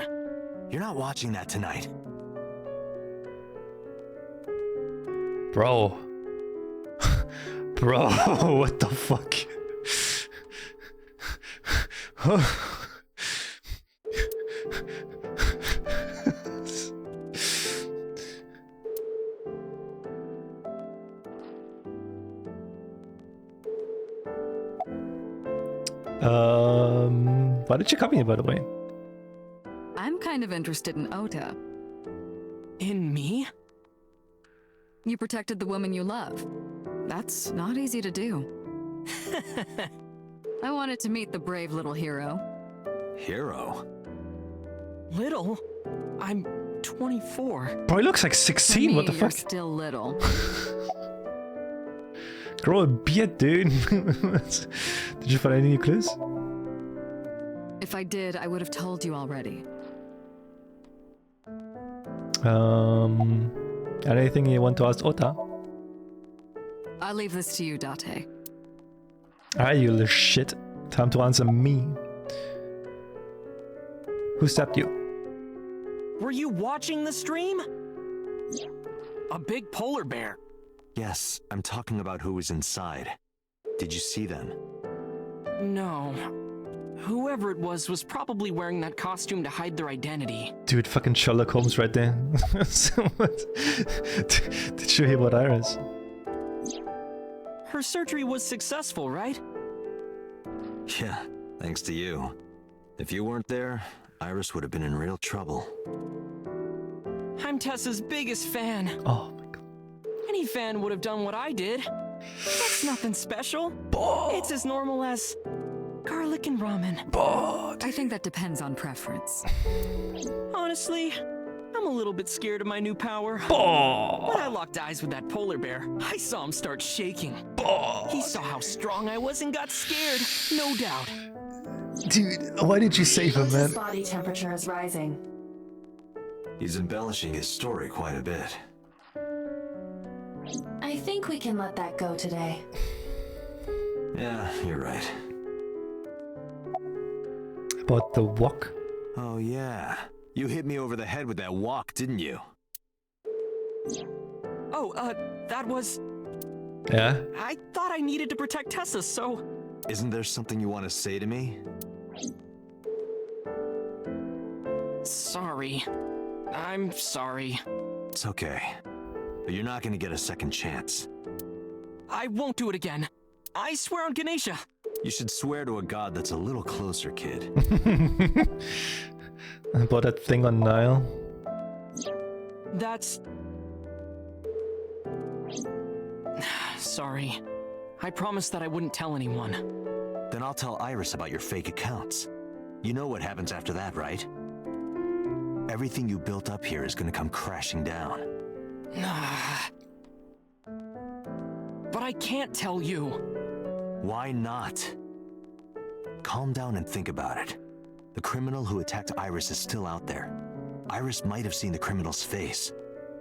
You're not watching that tonight. Bro. Bro, what the fuck? Why did you come here, by the way? I'm kind of interested in Ota. In me? You protected the woman you love. That's not easy to do. I wanted to meet the brave little hero. Hero? Little? I'm 24. Bro, he looks like 16, what the you're fuck? Still little. Grow a beard, dude. Did you find any new clues? If I did, I would have told you already. Anything you want to ask Ota? I'll leave this to you, Date. Alright, you little shit. Time to answer me. Who stabbed you? Were you watching the stream? A big polar bear. Yes, I'm talking about who was inside. Did you see them? No. Whoever it was probably wearing that costume to hide their identity. Dude, fucking Sherlock Holmes right there. So what? Did you hear about Iris? Her surgery was successful, right? Yeah, thanks to you. If you weren't there, Iris would have been in real trouble. I'm Tessa's biggest fan. Oh my god. Any fan would have done what I did. That's nothing special. It's as normal as garlic and ramen. I think that depends on preference. Honestly, I'm a little bit scared of my new power. When I locked eyes with that polar bear, I saw him start shaking. He saw how strong I was and got scared, no doubt. Dude, why did you save him, man? His body temperature is rising. He's embellishing his story quite a bit. I think we can let that go today. Yeah, you're right. About the wok? Oh yeah. You hit me over the head with that wok, didn't you? Oh, that was... Yeah? I thought I needed to protect Tessa, so... Isn't there something you want to say to me? Sorry. I'm sorry. It's okay. But you're not gonna get a second chance. I won't do it again. I swear on Ganesha. You should swear to a god that's a little closer, kid. About that thing on Nile? That's... Sorry. I promised that I wouldn't tell anyone. Then I'll tell Iris about your fake accounts. You know what happens after that, right? Everything you built up here is gonna come crashing down. But I can't tell you. Why not? Calm down and think about it. The criminal who attacked Iris is still out there. Iris might have seen the criminal's face.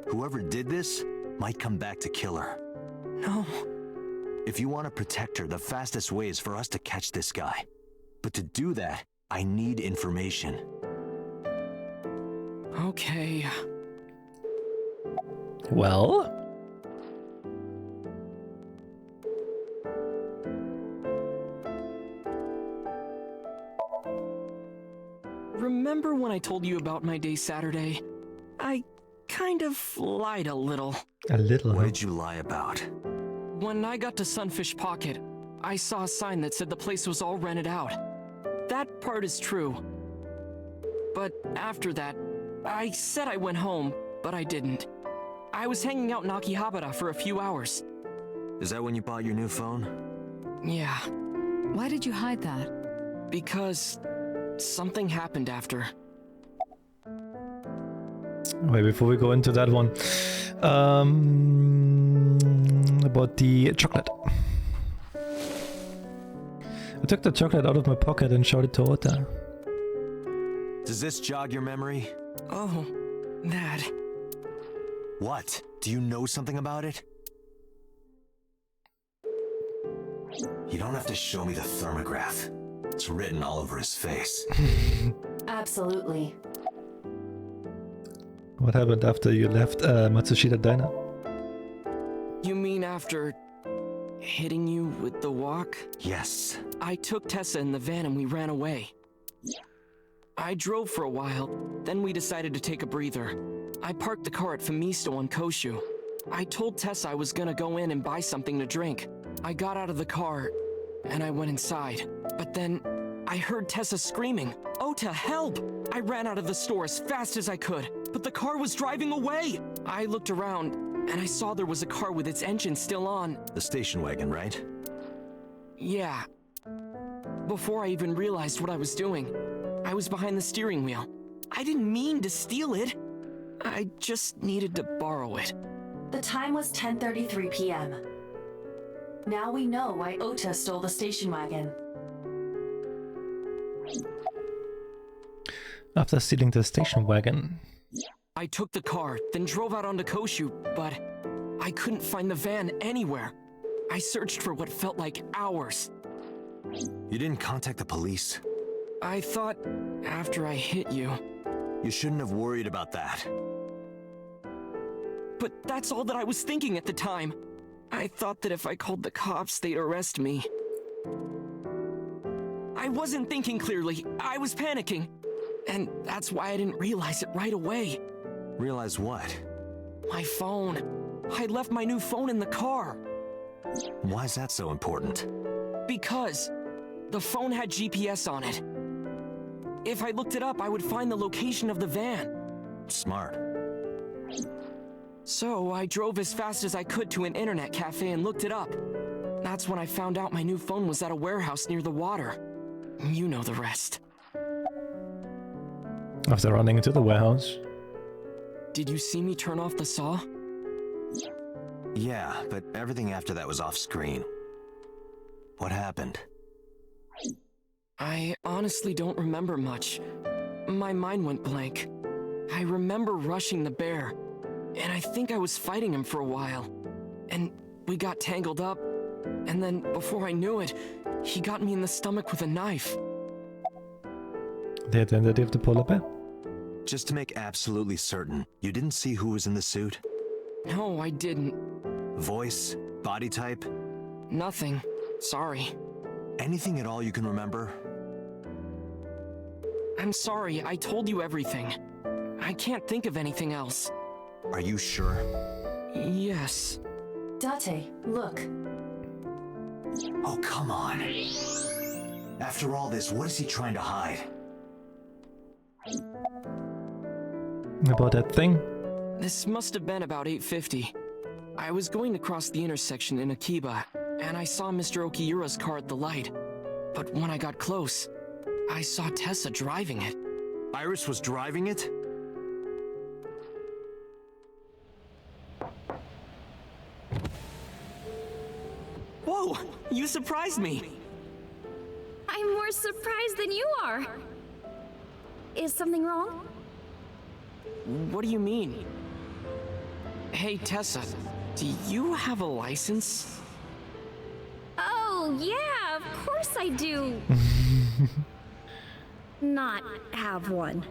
Whoever did this might come back to kill her. No. If you want to protect her, the fastest way is for us to catch this guy. But to do that, I need information. Okay. Well? Remember when I told you about my day Saturday? I kind of lied a little. A little? What did you lie about? When I got to Sunfish Pocket, I saw a sign that said the place was all rented out. That part is true. But after that, I said I went home, but I didn't. I was hanging out in Akihabara for a few hours. Is that when you bought your new phone? Yeah. Why did you hide that? Because something happened after. Wait, before we go into that one, about the chocolate. I took the chocolate out of my pocket and showed it to Ota. Does this jog your memory? Oh, that. What? Do you know something about it? You don't have to show me the thermograph. It's written all over his face. Absolutely. What happened after you left Matsushita Diner? You mean after hitting you with the wok? Yes. I took Tessa in the van and we ran away. I drove for a while, then we decided to take a breather. I parked the car at Famisto on Koshu. I told Tessa I was gonna go in and buy something to drink. I got out of the car and I went inside. But then I heard Tessa screaming, "Ota, help!" I ran out of the store as fast as I could, but the car was driving away. I looked around and I saw there was a car with its engine still on. The station wagon, right? Yeah. Before I even realized what I was doing, I was behind the steering wheel. I didn't mean to steal it. I just needed to borrow it. The time was 10:33 p.m. Now we know why Ota stole the station wagon. After stealing the station wagon. I took the car, then drove out onto Koshu, but I couldn't find the van anywhere. I searched for what felt like hours. You didn't contact the police? I thought after I hit you. You shouldn't have worried about that. But that's all that I was thinking at the time. I thought that if I called the cops, they'd arrest me. I wasn't thinking clearly. I was panicking. And that's why I didn't realize it right away. Realize what? My phone. I left my new phone in the car. Why is that so important? Because the phone had GPS on it. If I looked it up, I would find the location of the van. Smart. So I drove as fast as I could to an internet cafe and looked it up. That's when I found out my new phone was at a warehouse near the water. You know the rest. After running into the warehouse. Did you see me turn off the saw? Yeah, but everything after that was off screen. What happened? I honestly don't remember much. My mind went blank. I remember rushing the bear, and I think I was fighting him for a while. And we got tangled up, and then before I knew it, he got me in the stomach with a knife. The identity of the polar bear? Just to make absolutely certain, you didn't see who was in the suit? No, I didn't. Voice? Body type? Nothing. Sorry. Anything at all you can remember? I'm sorry, I told you everything. I can't think of anything else. Are you sure? Yes. Date, look. Oh, come on. After all this, what is he trying to hide? About that thing? This must have been about 8:50. I was going to cross the intersection in Akiba, and I saw Mr. Okiura's car at the light. But when I got close, I saw Tessa driving it. Iris was driving it? Whoa! You surprised me! I'm more surprised than you are. Is something wrong? What do you mean? Hey, Tessa, do you have a license? Oh, yeah, of course I do. Not have one.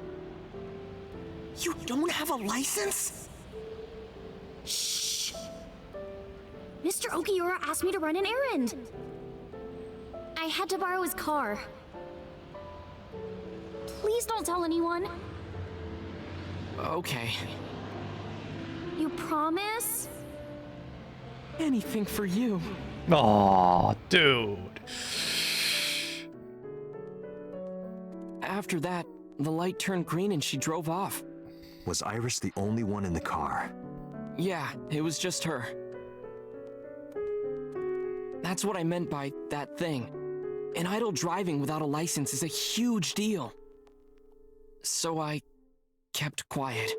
You don't have a license? Shh! Mr. Okiura asked me to run an errand. I had to borrow his car. Please don't tell anyone. Okay. You promise? Anything for you. Aw, dude. After that, the light turned green and she drove off. Was Iris the only one in the car? Yeah, it was just her. That's what I meant by that thing. An idle driving without a license is a huge deal. So I kept quiet.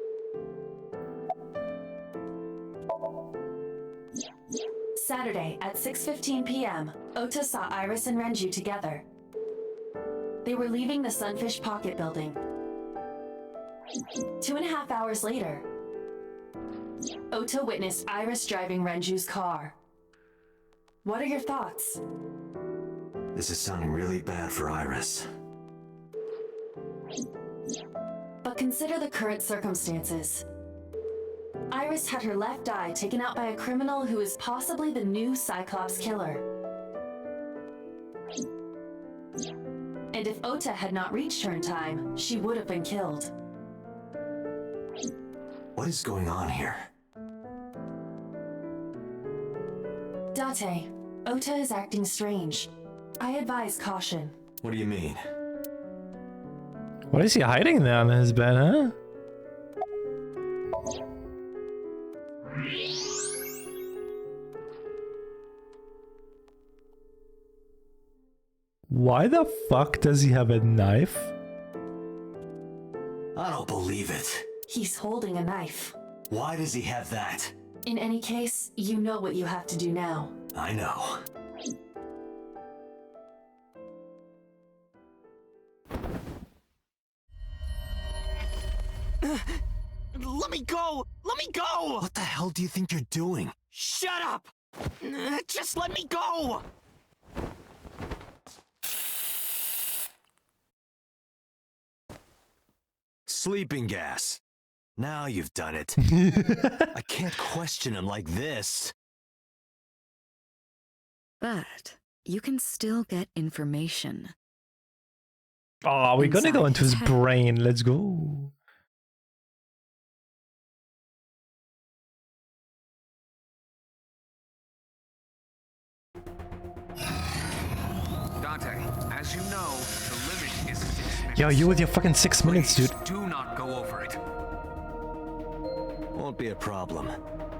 Saturday at 6:15 p.m., Ota saw Iris and Renju together. They were leaving the Sunfish Pocket building. 2.5 hours later, Ota witnessed Iris driving Renju's car. What are your thoughts? This is sounding really bad for Iris. But consider the current circumstances. Iris had her left eye taken out by a criminal who is possibly the new Cyclops killer. And if Ota had not reached her in time, she would have been killed. What is going on here? Date, Ota is acting strange. I advise caution. What do you mean? What is he hiding there on his bed, huh? Why the fuck does he have a knife? I don't believe it. He's holding a knife. Why does he have that? In any case, you know what you have to do now. I know. Let me go! Let me go! What the hell do you think you're doing? Shut up! Just let me go! Sleeping gas. Now you've done it. I can't question him like this. But you can still get information. Oh, we're gonna go into his brain. Let's go. Dante, as you know, the limit is 6 minutes. Yo, you with your fucking 6 minutes, dude. Do not go over it. Won't be a problem.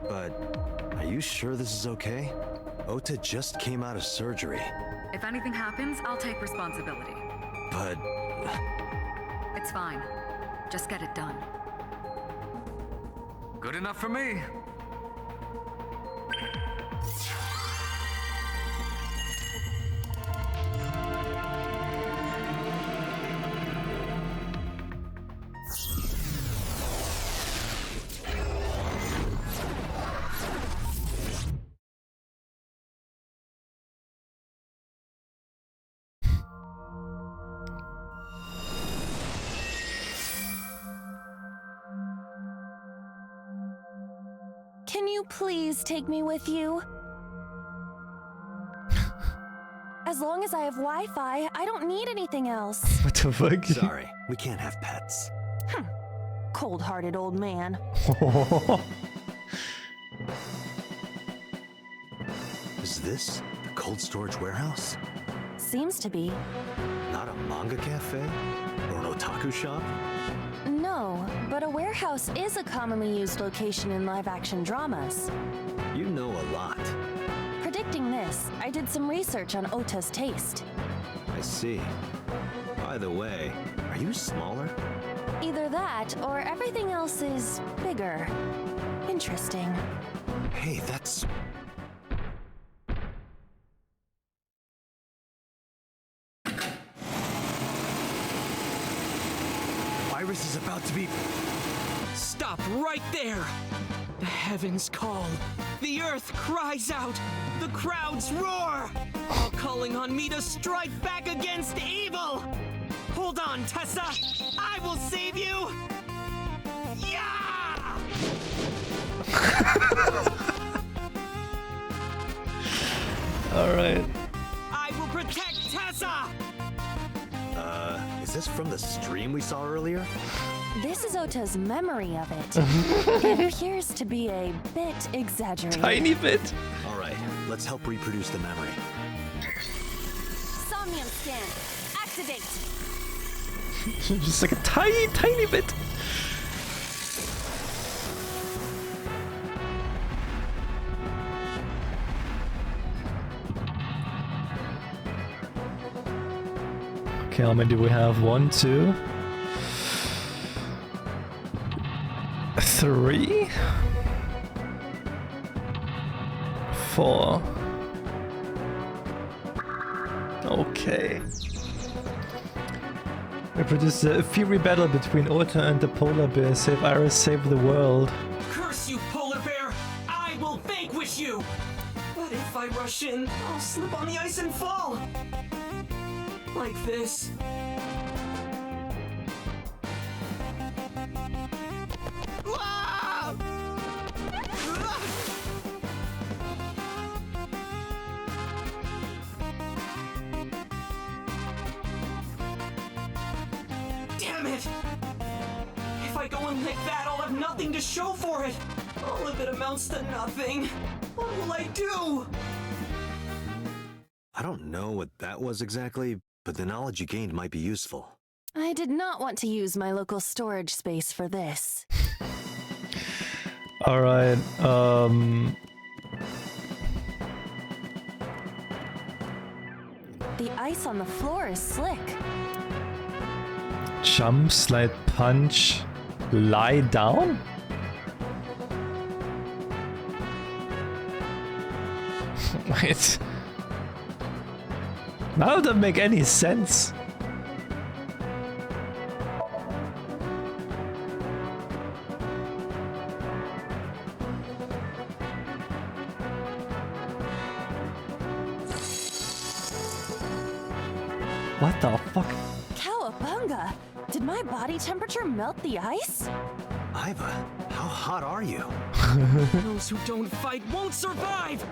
But are you sure this is okay? Ota just came out of surgery. If anything happens, I'll take responsibility. But... It's fine. Just get it done. Good enough for me. Can you please take me with you? As long as I have Wi-Fi, I don't need anything else. What the fuck? Sorry, we can't have pets. Cold-hearted old man. Is this the cold storage warehouse? Seems to be. Not a manga cafe? Or an otaku shop? No, but a warehouse is a commonly used location in live-action dramas. You know a lot. Predicting this, I did some research on Ota's taste. I see. By the way, are you smaller? Either that, or everything else is bigger. Interesting. Hey, that's... Iris is about to be... Stop right there! The heavens call. The earth cries out. The crowds roar. All calling on me to strike back against evil. Hold on, Tessa. I will save you. Yeah! Alright. I will protect Tessa. Is this from the stream we saw earlier? This is Ota's memory of it. It appears to be a bit exaggerated. Tiny bit. All right, let's help reproduce the memory. Somnium scan. Activate. Just like a tiny, tiny bit. Okay, how many do we have? 1, 2, 3, 4. Okay. We produce a fiery battle between Ota and the polar bear. Save Iris, save the world. Curse you, polar bear! I will vanquish you! But if I rush in, I'll slip on the ice and fall! Like this. Ah! Ah! Damn it! If I go in like that, I'll have nothing to show for it! All of it amounts to nothing. What will I do? I don't know what that was exactly, but the knowledge you gained might be useful. I did not want to use my local storage space for this. Alright, The ice on the floor is slick. jump, slide, punch, lie down? Wait. None of them make any sense. What the fuck? Cowabunga! Did my body temperature melt the ice? Iva, how hot are you? Those who don't fight won't survive!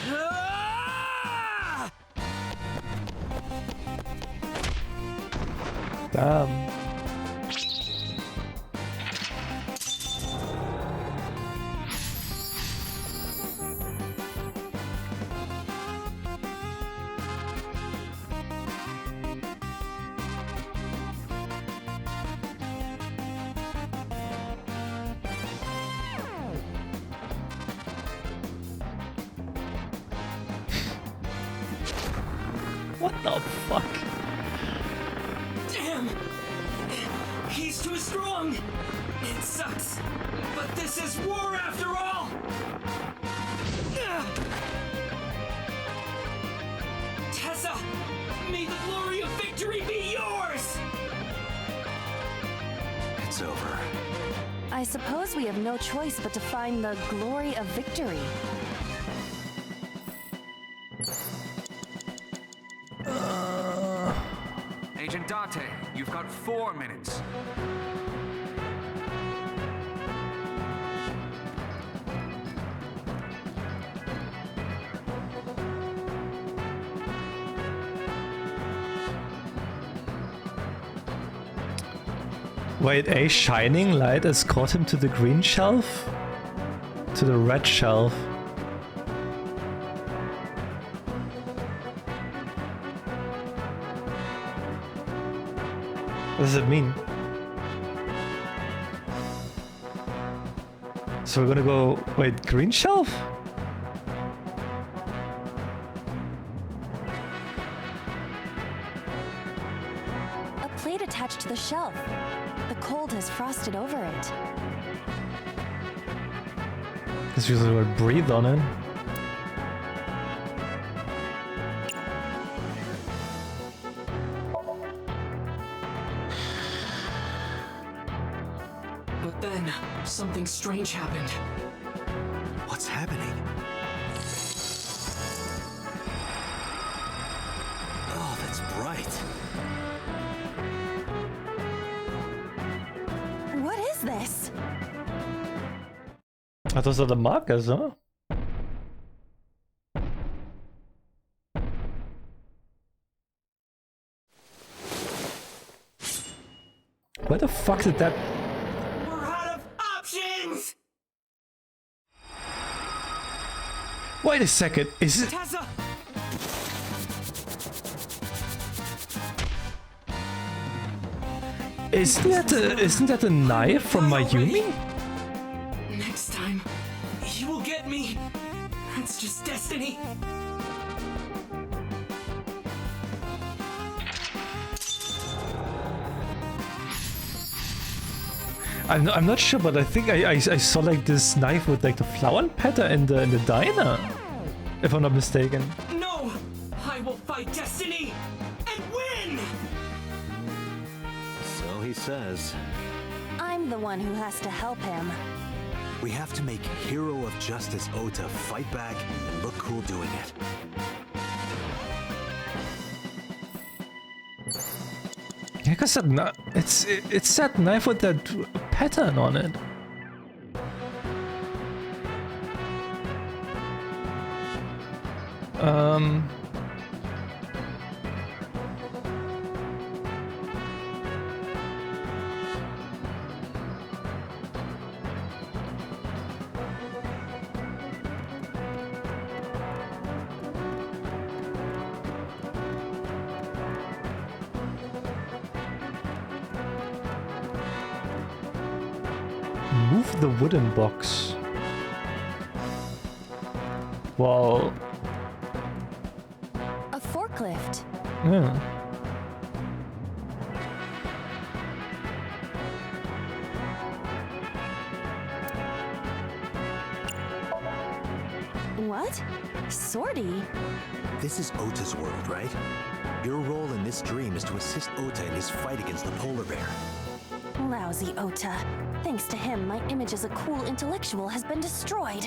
Ah! Damn. What the fuck? Damn! He's too strong! It sucks, but this is war after all! Tessa, may the glory of victory be yours! It's over. I suppose we have no choice but to find the glory of victory. Agent Date, you've got 4 minutes. Wait, a shining light escort him to the green shelf? To the red shelf. What does it mean? So we're gonna go... Wait, green shelf? A plate attached to the shelf. The cold has frosted over it. Guess we will breathe on it. But then, something strange happened. What's happening? Oh, that's bright. What is this? Ah, those are the markers, huh? Where the fuck did that... We're out of options! Wait a second, is it... Tessa! Isn't that a knife from Mayumi? Next time, you will get me. That's just destiny. I'm not sure, but I think I saw like this knife with like the flower pattern in the diner, if I'm not mistaken. No! I will fight destiny and win! So he says. I'm the one who has to help him. We have to make Hero of Justice Ota fight back and look cool doing it. Yeah, cause that it's that knife with that pattern on it. Move the wooden box. Well... A forklift. Yeah. What? Sortie? This is Ota's world, right? Your role in this dream is to assist Ota in his fight against the polar bear. Lousy Ota. Thanks to him, my image as a cool intellectual has been destroyed.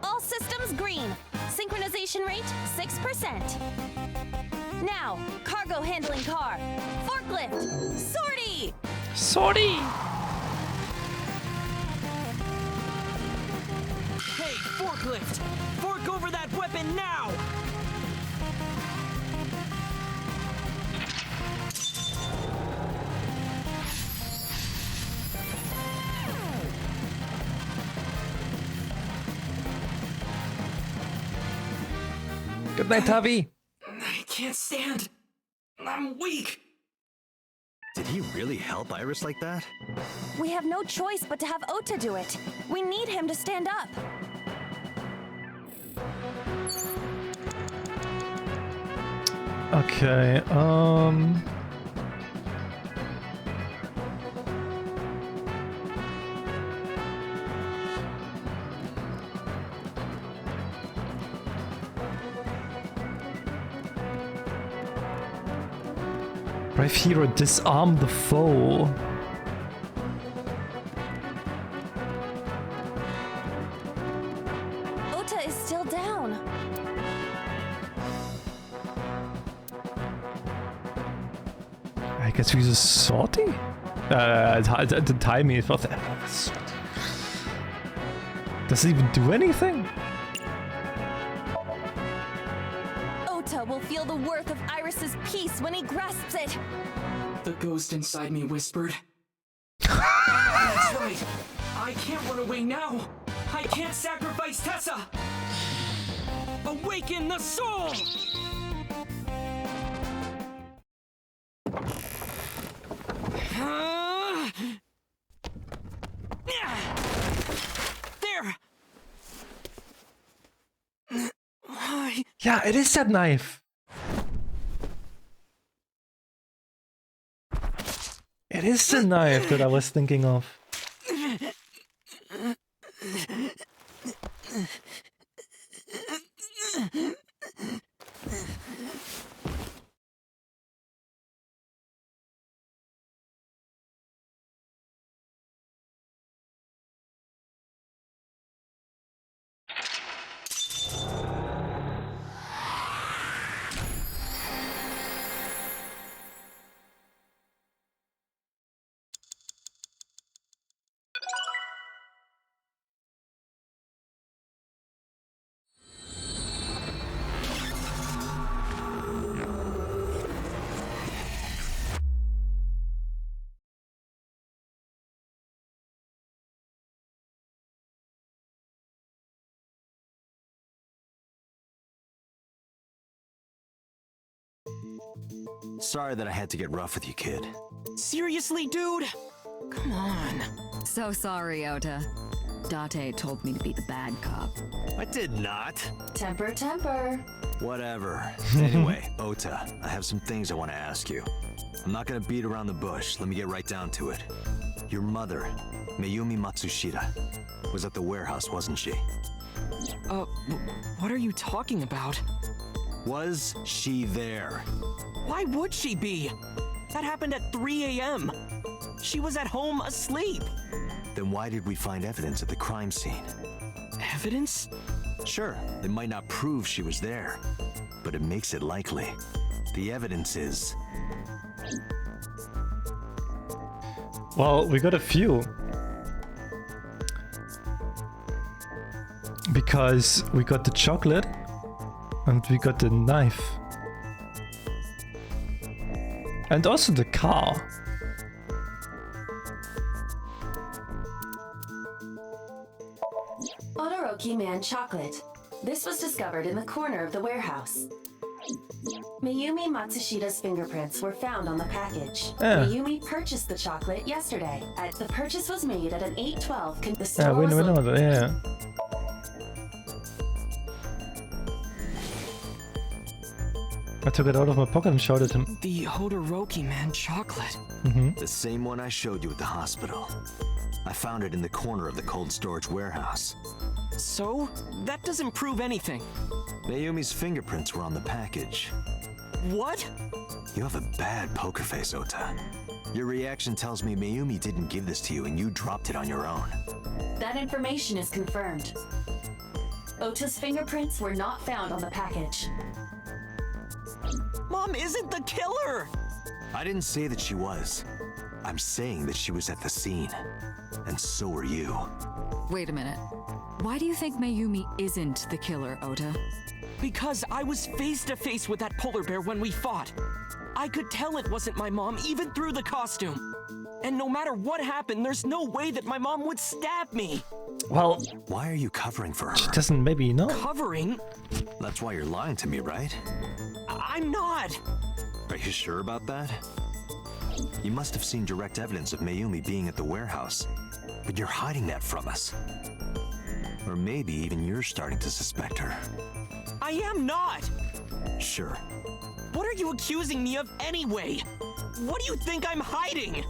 All systems green. Synchronization rate 6%. Now, cargo handling car. Forklift. Sortie! Sortie! Hey, forklift! Fork over that weapon now! Good night, Tavi. I can't stand. I'm weak. Did he really help Iris like that? We have no choice but to have Ota do it. We need him to stand up. Okay, Brave hero, disarm the foe. Ota is still down. I guess we use sortie? The timing is what. Does it even do anything? Ota Ota will feel the worth of Iris's peace when he grasps it. The ghost inside me whispered. That's right. I can't run away now. I can't sacrifice Tessa. Awaken the soul! There! Yeah, it is that knife. It is the knife that I was thinking of. Sorry that I had to get rough with you, kid. Seriously, dude? Come on. So sorry, Ota. Date told me to be the bad cop. I did not. Temper, temper. Whatever. Anyway, Ota, I have some things I want to ask you. I'm not gonna beat around the bush. Let me get right down to it. Your mother, Mayumi Matsushita, was at the warehouse, wasn't she? What are you talking about? Was she there? Why would she be? That happened at 3 a.m. She was at home asleep. Then why did we find evidence at the crime scene? Evidence? Sure, it might not prove she was there, but it makes it likely. The evidence is... Well, we got a few. Because we got the chocolate and we got the knife. And also the car. Todoroki Man chocolate. This was discovered in the corner of the warehouse. Mayumi Matsushita's fingerprints were found on the package. Mayumi purchased the chocolate yesterday. The purchase was made at an 8:12. The store we know that, yeah. I took it out of my pocket and showed it to him. The Todoroki Man chocolate. The same one I showed you at the hospital. I found it in the corner of the cold storage warehouse. So? That doesn't prove anything. Mayumi's fingerprints were on the package. What? You have a bad poker face, Ota. Your reaction tells me Mayumi didn't give this to you and you dropped it on your own. That information is confirmed. Ota's fingerprints were not found on the package. Mom isn't the killer! I didn't say that she was. I'm saying that she was at the scene. And so are you. Wait a minute. Why do you think Mayumi isn't the killer, Ota? Because I was face to face with that polar bear when we fought. I could tell it wasn't my mom even through the costume. And no matter what happened, there's no way that my mom would stab me. Well, why are you covering for her? She doesn't maybe know. Covering? That's why you're lying to me, right? I'm not. Are you sure about that? You must have seen direct evidence of Mayumi being at the warehouse, but you're hiding that from us. Or maybe even you're starting to suspect her. I am not! Sure. What are you accusing me of anyway? What do you think I'm hiding?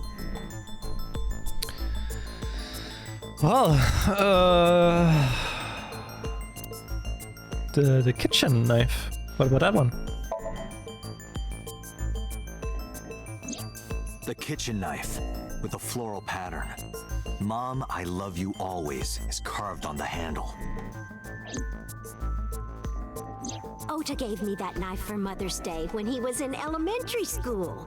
Well, the kitchen knife. What about that one? The kitchen knife with a floral pattern. Mom, I love you always is carved on the handle. Ota gave me that knife for Mother's Day when he was in elementary school.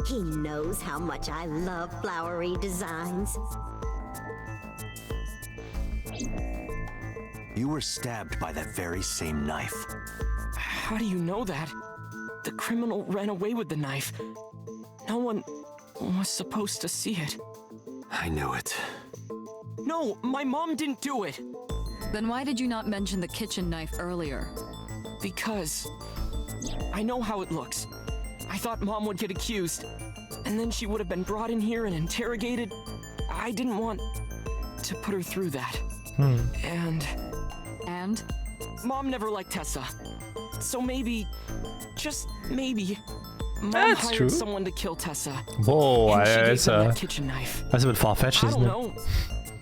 He knows how much I love flowery designs. You were stabbed by that very same knife. How do you know that? The criminal ran away with the knife. No one was supposed to see it. I knew it. No, my mom didn't do it. Then why did you not mention the kitchen knife earlier? Because I know how it looks. I thought Mom would get accused, and then she would have been brought in here and interrogated. I didn't want to put her through that. And Mom never liked Tessa. So maybe, just maybe, Mom hired someone to kill Tessa. Whoa, and she gave that's them that kitchen knife. a bit far-fetched, isn't it? I don't know.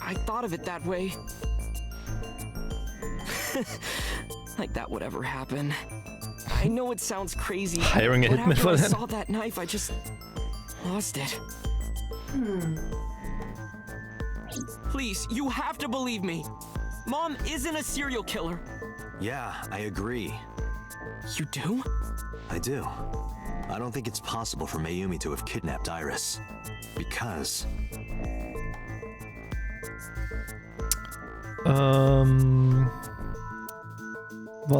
I thought of it that way. Like that would ever happen. I know it sounds crazy. Hiring a but hitman after for I that? saw that knife, I just lost it. Please, you have to believe me. Mom isn't a serial killer. Yeah, I agree. You do? I do. I don't think it's possible for Mayumi to have kidnapped Iris. Because... Well,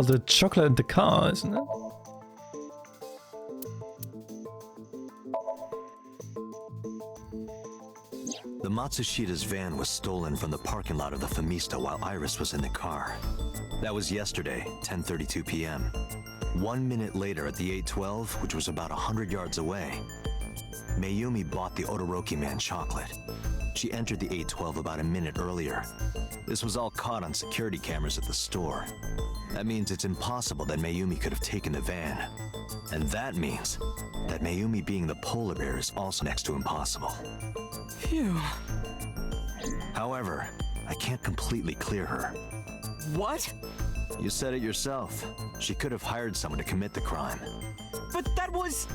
the chocolate in the car, isn't it? The Matsushita's van was stolen from the parking lot of the Famista while Iris was in the car. That was yesterday, 10:32 p.m. 1 minute later at the 812, which was about 100 yards away, Mayumi bought the Odoroki man chocolate. She entered the 812 about a minute earlier. This was all caught on security cameras at the store. That means it's impossible that Mayumi could have taken the van. And that means that Mayumi being the polar bear is also next to impossible. Phew. However, I can't completely clear her. What? You said it yourself. She could have hired someone to commit the crime. But that was...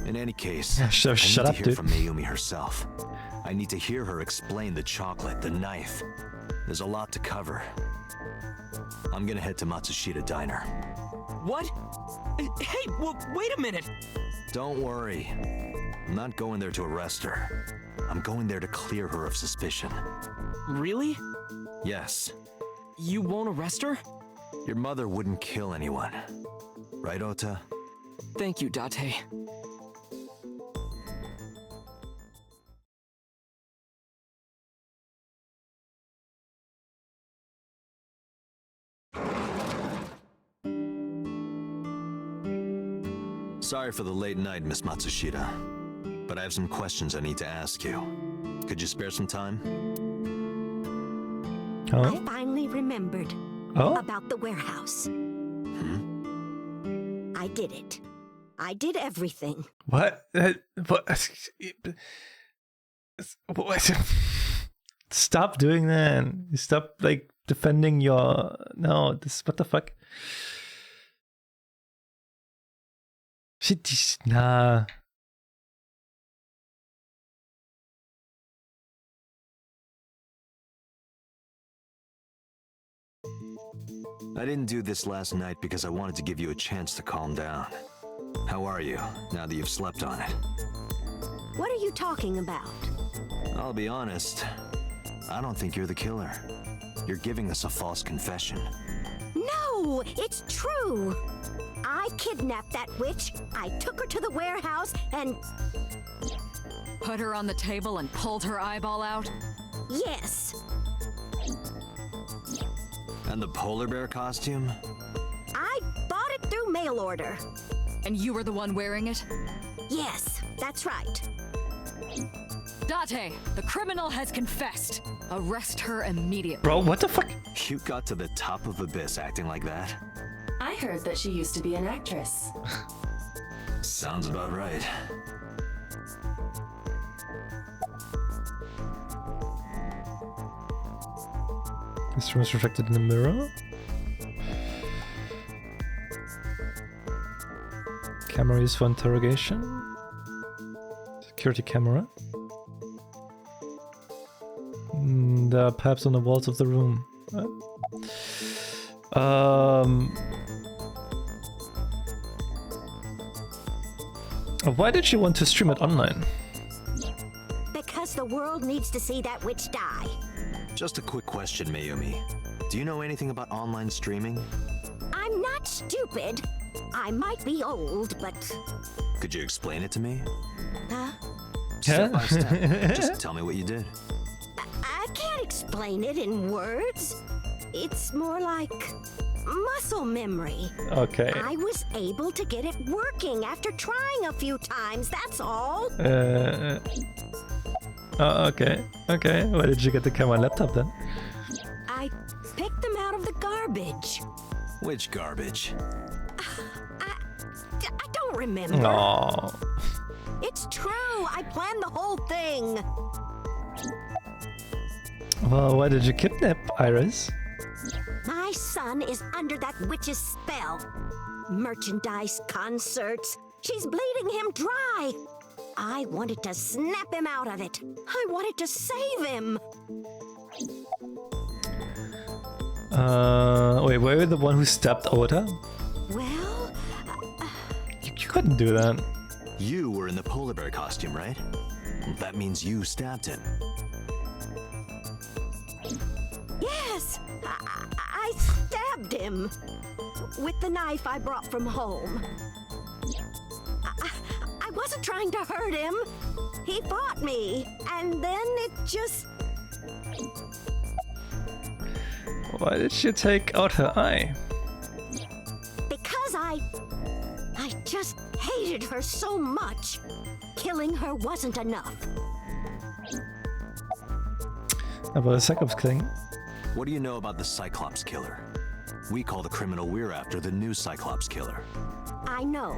In any case, So I shut need up, to hear dude. from Mayumi herself. I need to hear her explain the chocolate, the knife. There's a lot to cover. I'm gonna head to Matsushita Diner. What? Hey, well, wait a minute. Don't worry. I'm not going there to arrest her. I'm going there to clear her of suspicion. Really? Yes. You won't arrest her? Your mother wouldn't kill anyone. Right, Ota? Thank you, Date. Sorry for the late night, Miss Matsushita. But I have some questions I need to ask you. Could you spare some time? I finally remembered Oh? about the warehouse. I did it. I did everything. What? What? What? Stop doing that. Stop, like, defending your... No, this... What the fuck? Shit, nah. I didn't do this last night because I wanted to give you a chance to calm down. How are you, now that you've slept on it? What are you talking about? I'll be honest. I don't think you're the killer. You're giving us a false confession. No, it's true. I kidnapped that witch. I took her to the warehouse and... Put her on the table and pulled her eyeball out? Yes. And the polar bear costume? I bought it through mail order. And you were the one wearing it? Yes, that's right. Date, the criminal has confessed. Arrest her immediately. Bro, what the fuck? You got to the top of Abyss acting like that? I heard that she used to be an actress. Sounds about right. This room is reflected in the mirror. Camera used for interrogation. Security camera. There are perhaps on the walls of the room. Why did you want to stream it online? Because the world needs to see that witch die. Just a quick question, Mayumi. Do you know anything about online streaming? I'm not stupid. I might be old, but... Could you explain it to me? Huh? Step by step. Just tell me what you did. I can't explain it in words. It's more like muscle memory. Okay. I was able to get it working after trying a few times, that's all. Oh, okay. Okay. Where did you get the camera and laptop then? I picked them out of the garbage. Which garbage? I don't remember. Oh. It's true. I planned the whole thing. Well, why did you kidnap Iris? My son is under that witch's spell. Merchandise, concerts. She's bleeding him dry. I wanted to snap him out of it. I wanted to save him. Wait, were you the one who stabbed Ota? Well... You couldn't do that. You were in the polar bear costume, right? That means you stabbed him. Yes! I stabbed him. With the knife I brought from home. I wasn't trying to hurt him. He fought me. And then it just... Why did she take out her eye? Because I just hated her so much. Killing her wasn't enough. About the Cyclops thing? What do you know about the Cyclops killer? We call the criminal we're after the new Cyclops killer. I know.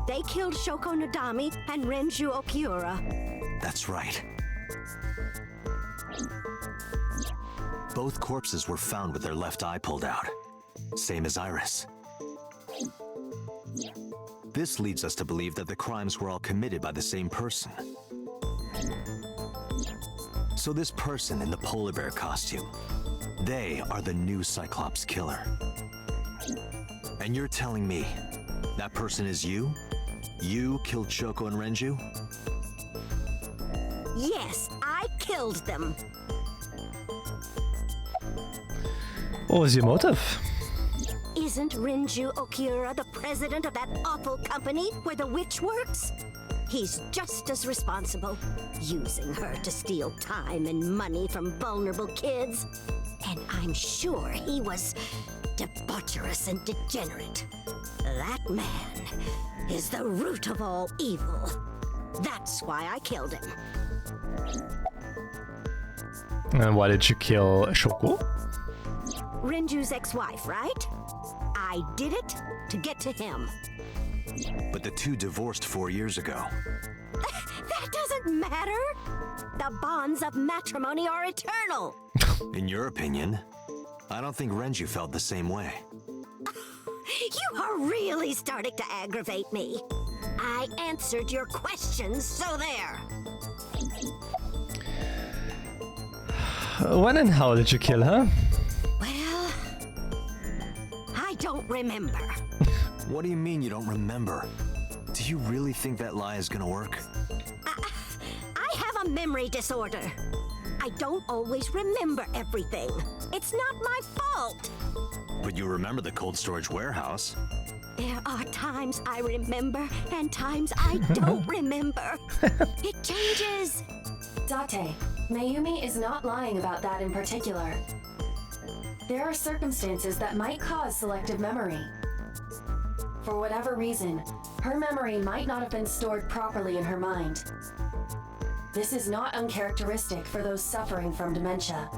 They killed Shoko Nadami and Renju Okiura. That's right. Both corpses were found with their left eye pulled out. Same as Iris. This leads us to believe that the crimes were all committed by the same person. So this person in the polar bear costume, they are the new Cyclops killer. And you're telling me that person is you? You killed Shoko and Renju? Yes, I killed them. What was your motive? Isn't Renju Okiura the president of that awful company where the witch works? He's just as responsible, using her to steal time and money from vulnerable kids. And I'm sure he was debaucherous and degenerate. That man is the root of all evil. That's why I killed him. And why did you kill Shoko? Renju's ex-wife, right? I did it to get to him. But the two divorced 4 years ago. That doesn't matter. The bonds of matrimony are eternal. In your opinion, I don't think Renju felt the same way. You are really starting to aggravate me. I answered your questions, so there. When and how did you kill her? Well, I don't remember. What do you mean you don't remember? Do you really think that lie is gonna work? I have a memory disorder. I don't always remember everything. It's not my fault. But you remember the cold storage warehouse. There are times I remember and times I don't remember. It changes. Date, Mayumi is not lying about that in particular. There are circumstances that might cause selective memory. For whatever reason, her memory might not have been stored properly in her mind. This is not uncharacteristic for those suffering from dementia.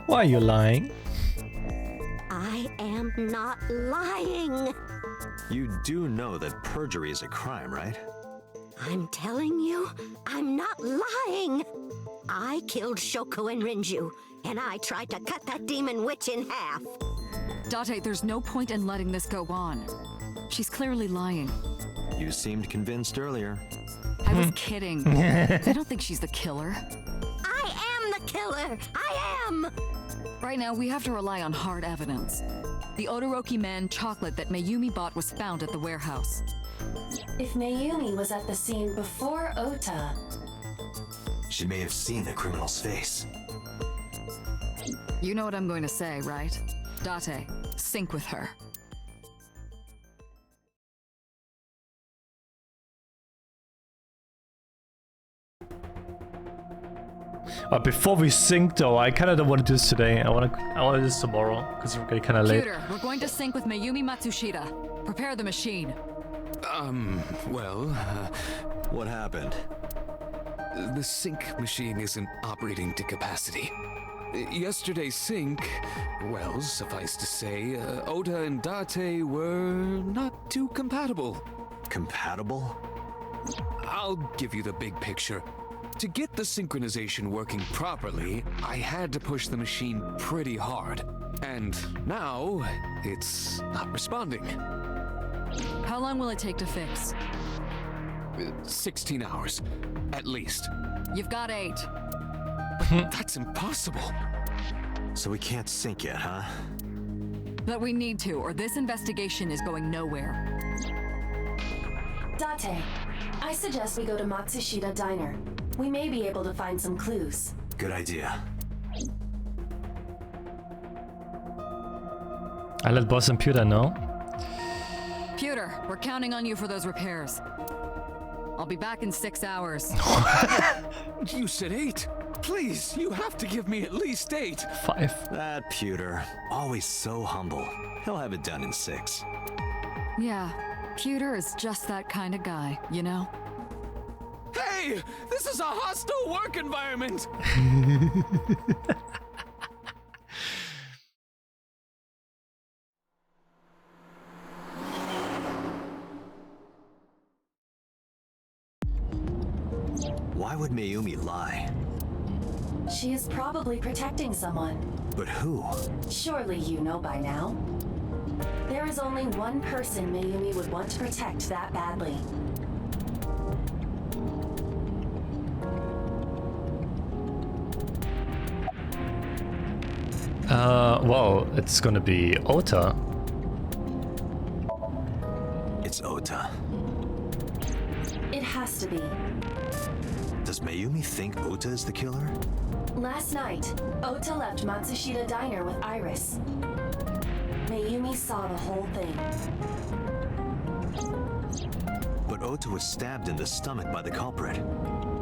Why are you lying? I am not lying. You do know that perjury is a crime, right? I'm telling you, I'm not lying. I killed Shoko and Renju, and I tried to cut that demon witch in half. Date, there's no point in letting this go on. She's clearly lying. You seemed convinced earlier. I was kidding. I don't think she's the killer. I am the killer! I am! Right now, we have to rely on hard evidence. The Odoroki Man chocolate that Mayumi bought was found at the warehouse. If Mayumi was at the scene before Ota... She may have seen the criminal's face. You know what I'm going to say, right? Date, sync with her. Before we sync though, I kind of don't want to do this today. I want to do this tomorrow because we're getting kind of late. Computer, we're going to sync with Mayumi Matsushita. Prepare the machine. What happened? The sync machine isn't operating to capacity. Yesterday's sync, well, suffice to say, Ota and Date were not too compatible. Compatible? I'll give you the big picture. To get the synchronization working properly, I had to push the machine pretty hard. And now, it's not responding. How long will it take to fix? 16 hours, at least. You've got 8. But that's impossible. So we can't sync yet, huh? But we need to, or this investigation is going nowhere. Date, I suggest we go to Matsushita Diner. We may be able to find some clues. Good idea. I let boss and Pewter know. Pewter, we're counting on you for those repairs. I'll be back in 6 hours. You said 8. Please, you have to give me at least 8. 5. That Pewter, always so humble. He'll have it done in 6. Yeah, Pewter is just that kind of guy, you know? Hey, this is a hostile work environment. Why would Mayumi lie? She is probably protecting someone. But who? Surely you know by now. There is only one person Mayumi would want to protect that badly. Well, it's gonna be Ota. It's Ota. It has to be. Does Mayumi think Ota is the killer? Last night, Ota left Matsushita Diner with Iris. Mayumi saw the whole thing. But Ota was stabbed in the stomach by the culprit.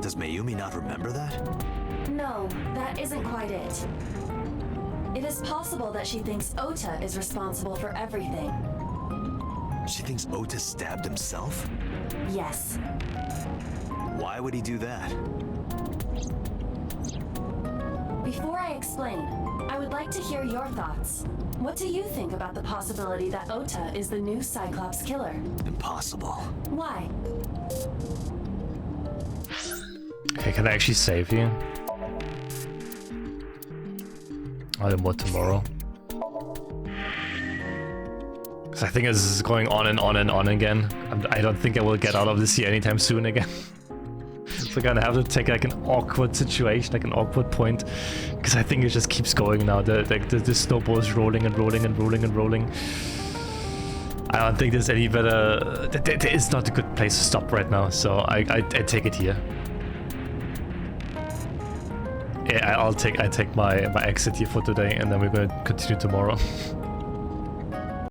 Does Mayumi not remember that? No, that isn't quite it. It is possible that she thinks Ota is responsible for everything. She thinks Ota stabbed himself? Yes. Why would he do that? Before I explain, I would like to hear your thoughts. What do you think about the possibility that Ota is the new Cyclops killer? Impossible. Why? Okay, can I actually save you? I'll do more tomorrow. Because I think this is going on and on and on again. I don't think I will get out of this here anytime soon again. So I'm gonna have to take like an awkward situation, like an awkward point. Because I think it just keeps going now. The snowball is rolling and rolling and rolling and rolling. I don't think there's any better... There is not a good place to stop right now, so I take it here. Yeah, I take my exit here for today, and then we're gonna continue tomorrow.